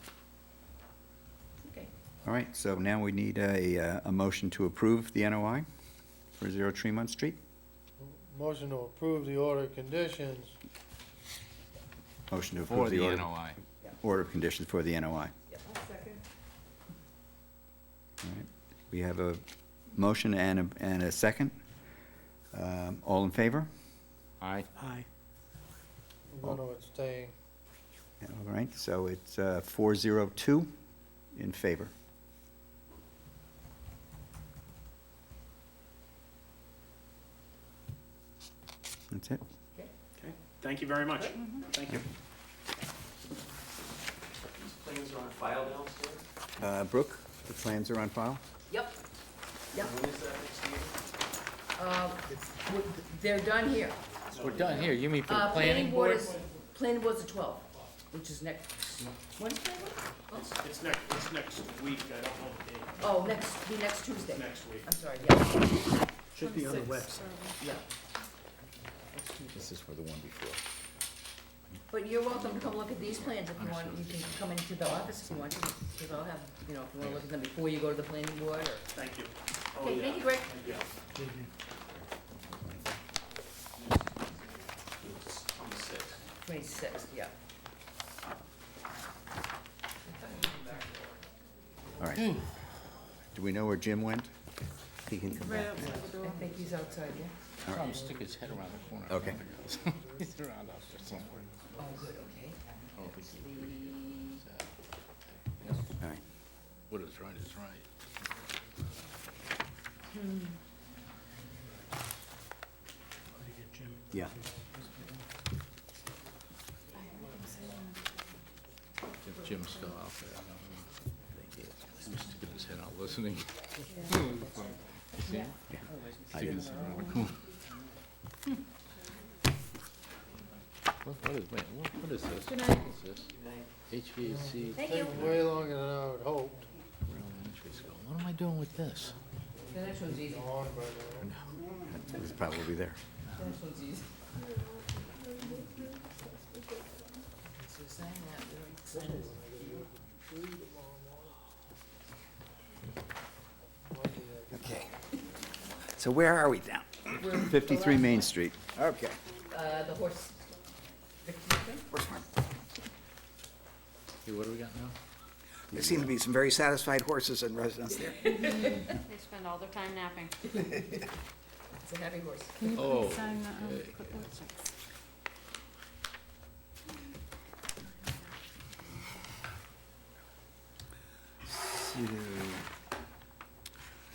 Okay, All right, so now we need a motion to approve the NOI for Zero Tremont Street. Motion to approve the order of conditions. Motion to For approve the the order, NOI. order of conditions for the NOI. yeah. Second. All right, we have a motion and a second. All in favor? Aye. aye. I'm gonna abstain. Yeah, all right, so it's 402 in favor. That's it. Okay, thank you very much. Thank you. These plans are on file downstairs? Brooke, the plans are on file? Yep, yep. When is that next meeting? They're done here. We're done here, you mean for the planning board board? is, planning board's the 12th, which is next, when's planning board? It's next week, I don't know the date. Oh, next Tuesday. Next week. I'm sorry, yeah, Should be on the website. yeah. Next Tuesday. This is for the one before. But you're welcome to come look at these plans if you want, you can come into the office if you want to, because I'll have, if you wanna look at them before you go to the planning board, or. Thank you. Okay, thank you, Greg. Yeah. Evening. It's on the 6th. 26th, yeah. Do we know where Jim went? He can come Right back. outside the I door. think he's outside there. Saw him stick his head around the corner. Okay. He's around out there somewhere. Oh, good, okay. I don't think he- All right. What is right is right. Yeah. If Jim's still out there. He was sticking his head out listening. You see him? Sticking his head around the corner. What is, wait, what is this? Good night. What is this? HVAC. Take way longer than I would hoped. What am I doing with this? The next one's easy. On by now. It's probably there. The next one's easy. So sign that, we don't sign this. Okay. So where are we now? 53 Main Street. Okay. The horse. Victory thing? Horse farm. Okay, what do we got now? There seem to be some very satisfied horses and residents there. They spend all their time napping. It's a heavy horse. Can you Oh, please sign the okay. clipboard?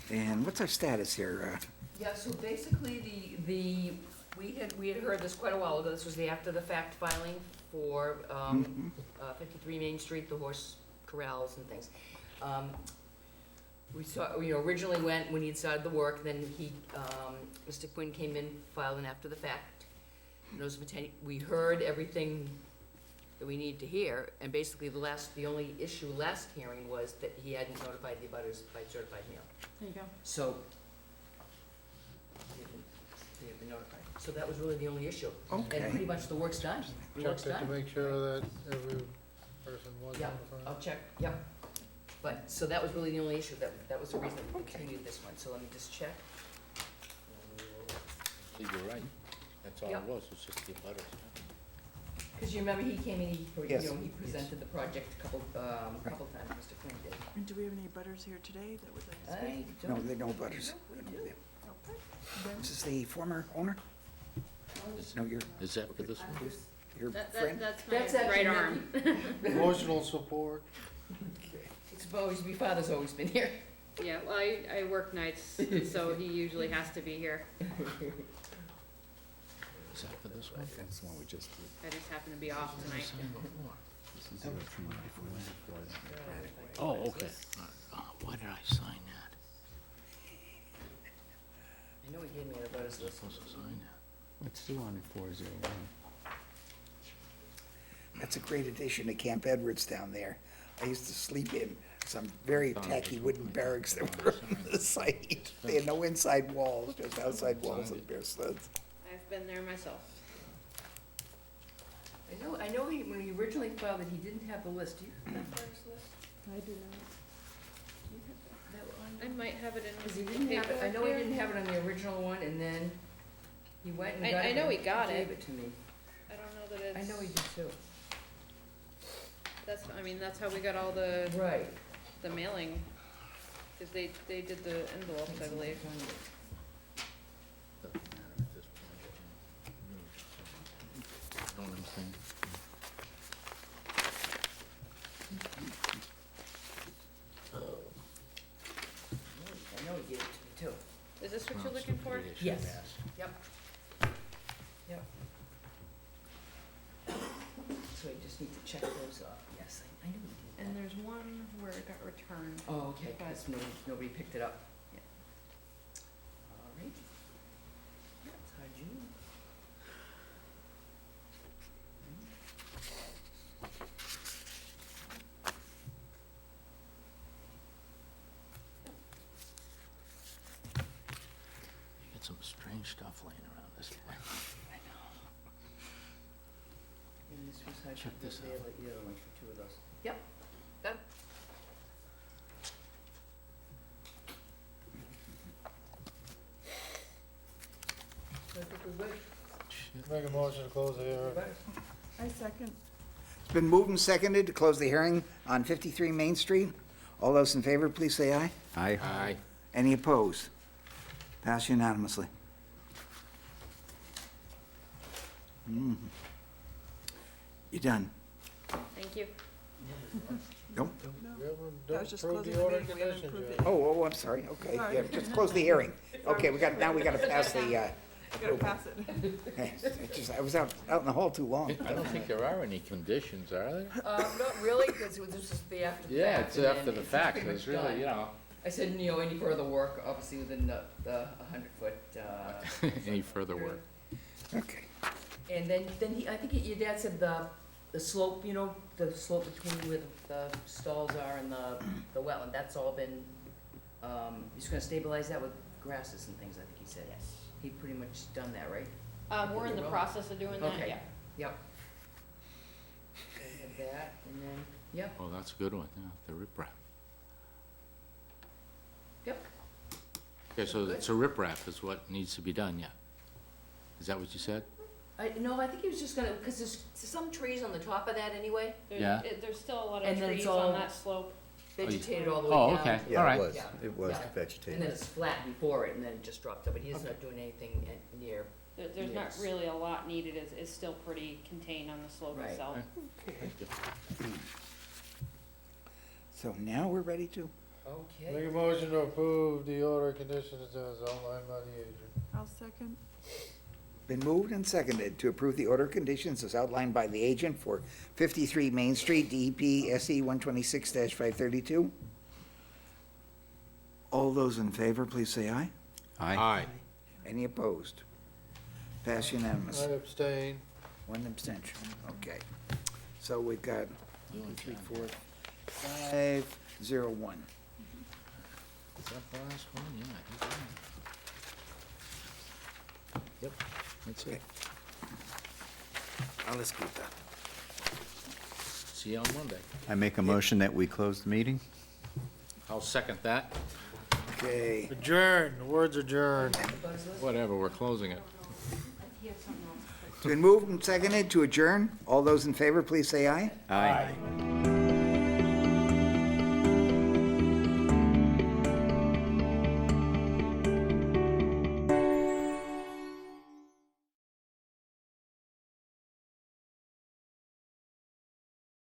And what's our status here? Yeah, so basically, we had heard this quite a while ago, this was the after-the-fact filing for 53 Main Street, the horse corrals and things. We saw, originally went when he'd started the work, then Mr. Quinn came in, filed an after-the-fact notice of intent. We heard everything that we need to hear, and basically the only issue last hearing was that he hadn't notified the abutters by certified mail. There you go. So, they have been notified. So that was really the only issue. Okay. And pretty much the work's done. The work's Checked it to done. make sure that every person was Yeah, notified. I'll check, yep. But, so that was really the only issue, that was the reason we continued this one, so let me just check. You're right. That's all it Yep. was, it's just the butters. Because you remember, he came in, he Yes. he presented the project a couple times, Mr. Quinn did. And do we have any butters here today that would like to I speak? No, don't, they're no butters. Okay. This is the former owner? No, Is that for this one? your friend? That's That's my actually right arm. Emotional support. it's always, my father's always been here. Yeah, well, I work nights, so he usually has to be here. Is that for this one? That's the one we just did. I just happen to be off tonight. Oh, okay. Why did I sign that? I know he gave me a butters Was I list. supposed to sign that? It's still on 401. That's a great addition to Camp Edwards down there. I used to sleep in some very tacky wooden barracks that were on the site. They had no inside walls, just outside walls and bare studs. I've been there myself. I know when he originally filed it, he didn't have the list. Do you have that butters list? I do not. Do you have that one? I might have it in Because the he didn't have it, I know he paperwork didn't here. have it on the original one, and then he went and I- got it. I know he and got Gave it. it to me. I don't know that it's. I know he did too. That's how we got all the Right. mailing, cause they did the envelopes, I believe. Doesn't matter at this point. Know what I'm saying? I know he gave it to me too. Is this what Well, you're looking for? somebody they should Yes. have asked. Yep. Yep. So you just need to check those off. Yes, I knew he did And that. there's one where it got returned. Oh, okay, because nobody picked it up. Yeah. All right. That's how June. You got some strange stuff laying around this place. And this was how Check she this did out. the other one for two of those. Yep, done. So I think we're good. Make a motion to close the hearing. I second. It's been moved and seconded to close the hearing on 53 Main Street. All those in favor, please say aye. Aye. Aye. Any opposed? Pass unanimously. You done? Thank you. Nope. We haven't That was just approved closing the the order meeting, we haven't conditions approved yet. it. Oh, I'm sorry, okay, Sorry. yeah, just close the hearing. Okay, now we gotta pass the, You gotta pass it. I was out in the hall too long. I don't think there are any conditions, are there? Not really, because this is the after the fact. Yeah, it's and then after the fact, pretty so much it's really, done. you know, I said, any further work, obviously within the 100-foot, any further work. Okay. and then I think your dad said the slope, the slope between where the stalls are and the wetland, that's all been, he's gonna stabilize that with grasses and things, I think he said. Yes. He pretty much done that, right? We're in the process of doing that, Okay. yeah. Yep. And that, and then, yep, Oh, that's a good one, yeah, the riprap. yep. Okay, so riprap is what needs to be done, yeah. Is that what you said? No, I think he was just gonna, because there's some trees on the top of that anyway, Yeah. There's still a lot And of then it's trees all- on that slope. vegetated all the way down. Oh, okay, all Yeah, right. it was, Yeah. it was Yeah. And vegetated. then it's flat before it, and then it just dropped up, but he's not doing anything near, There's not Yes. really a lot needed, it's still pretty contained on the slope Right. itself. So now we're ready to, okay. Make a motion to approve the order conditions as outlined by the agent. I'll second. been moved and seconded to approve the order conditions as outlined by the agent for 53 Main Street, DEP SE 126-532. All those in favor, please say aye. Aye. Any opposed? Pass unanimous. I abstain. One abstention, okay. So we've got 1, 3, 4, 5, 0, 1. Is that the last one? Yeah, I think so. Yep, that's it. Let's keep that. See you on Monday. I make a motion that we close the meeting? I'll second that. Okay, Adjourn, the words adjourn. Whatever, we're closing it. it's been moved and seconded to adjourn. All those in favor, please say aye. Aye.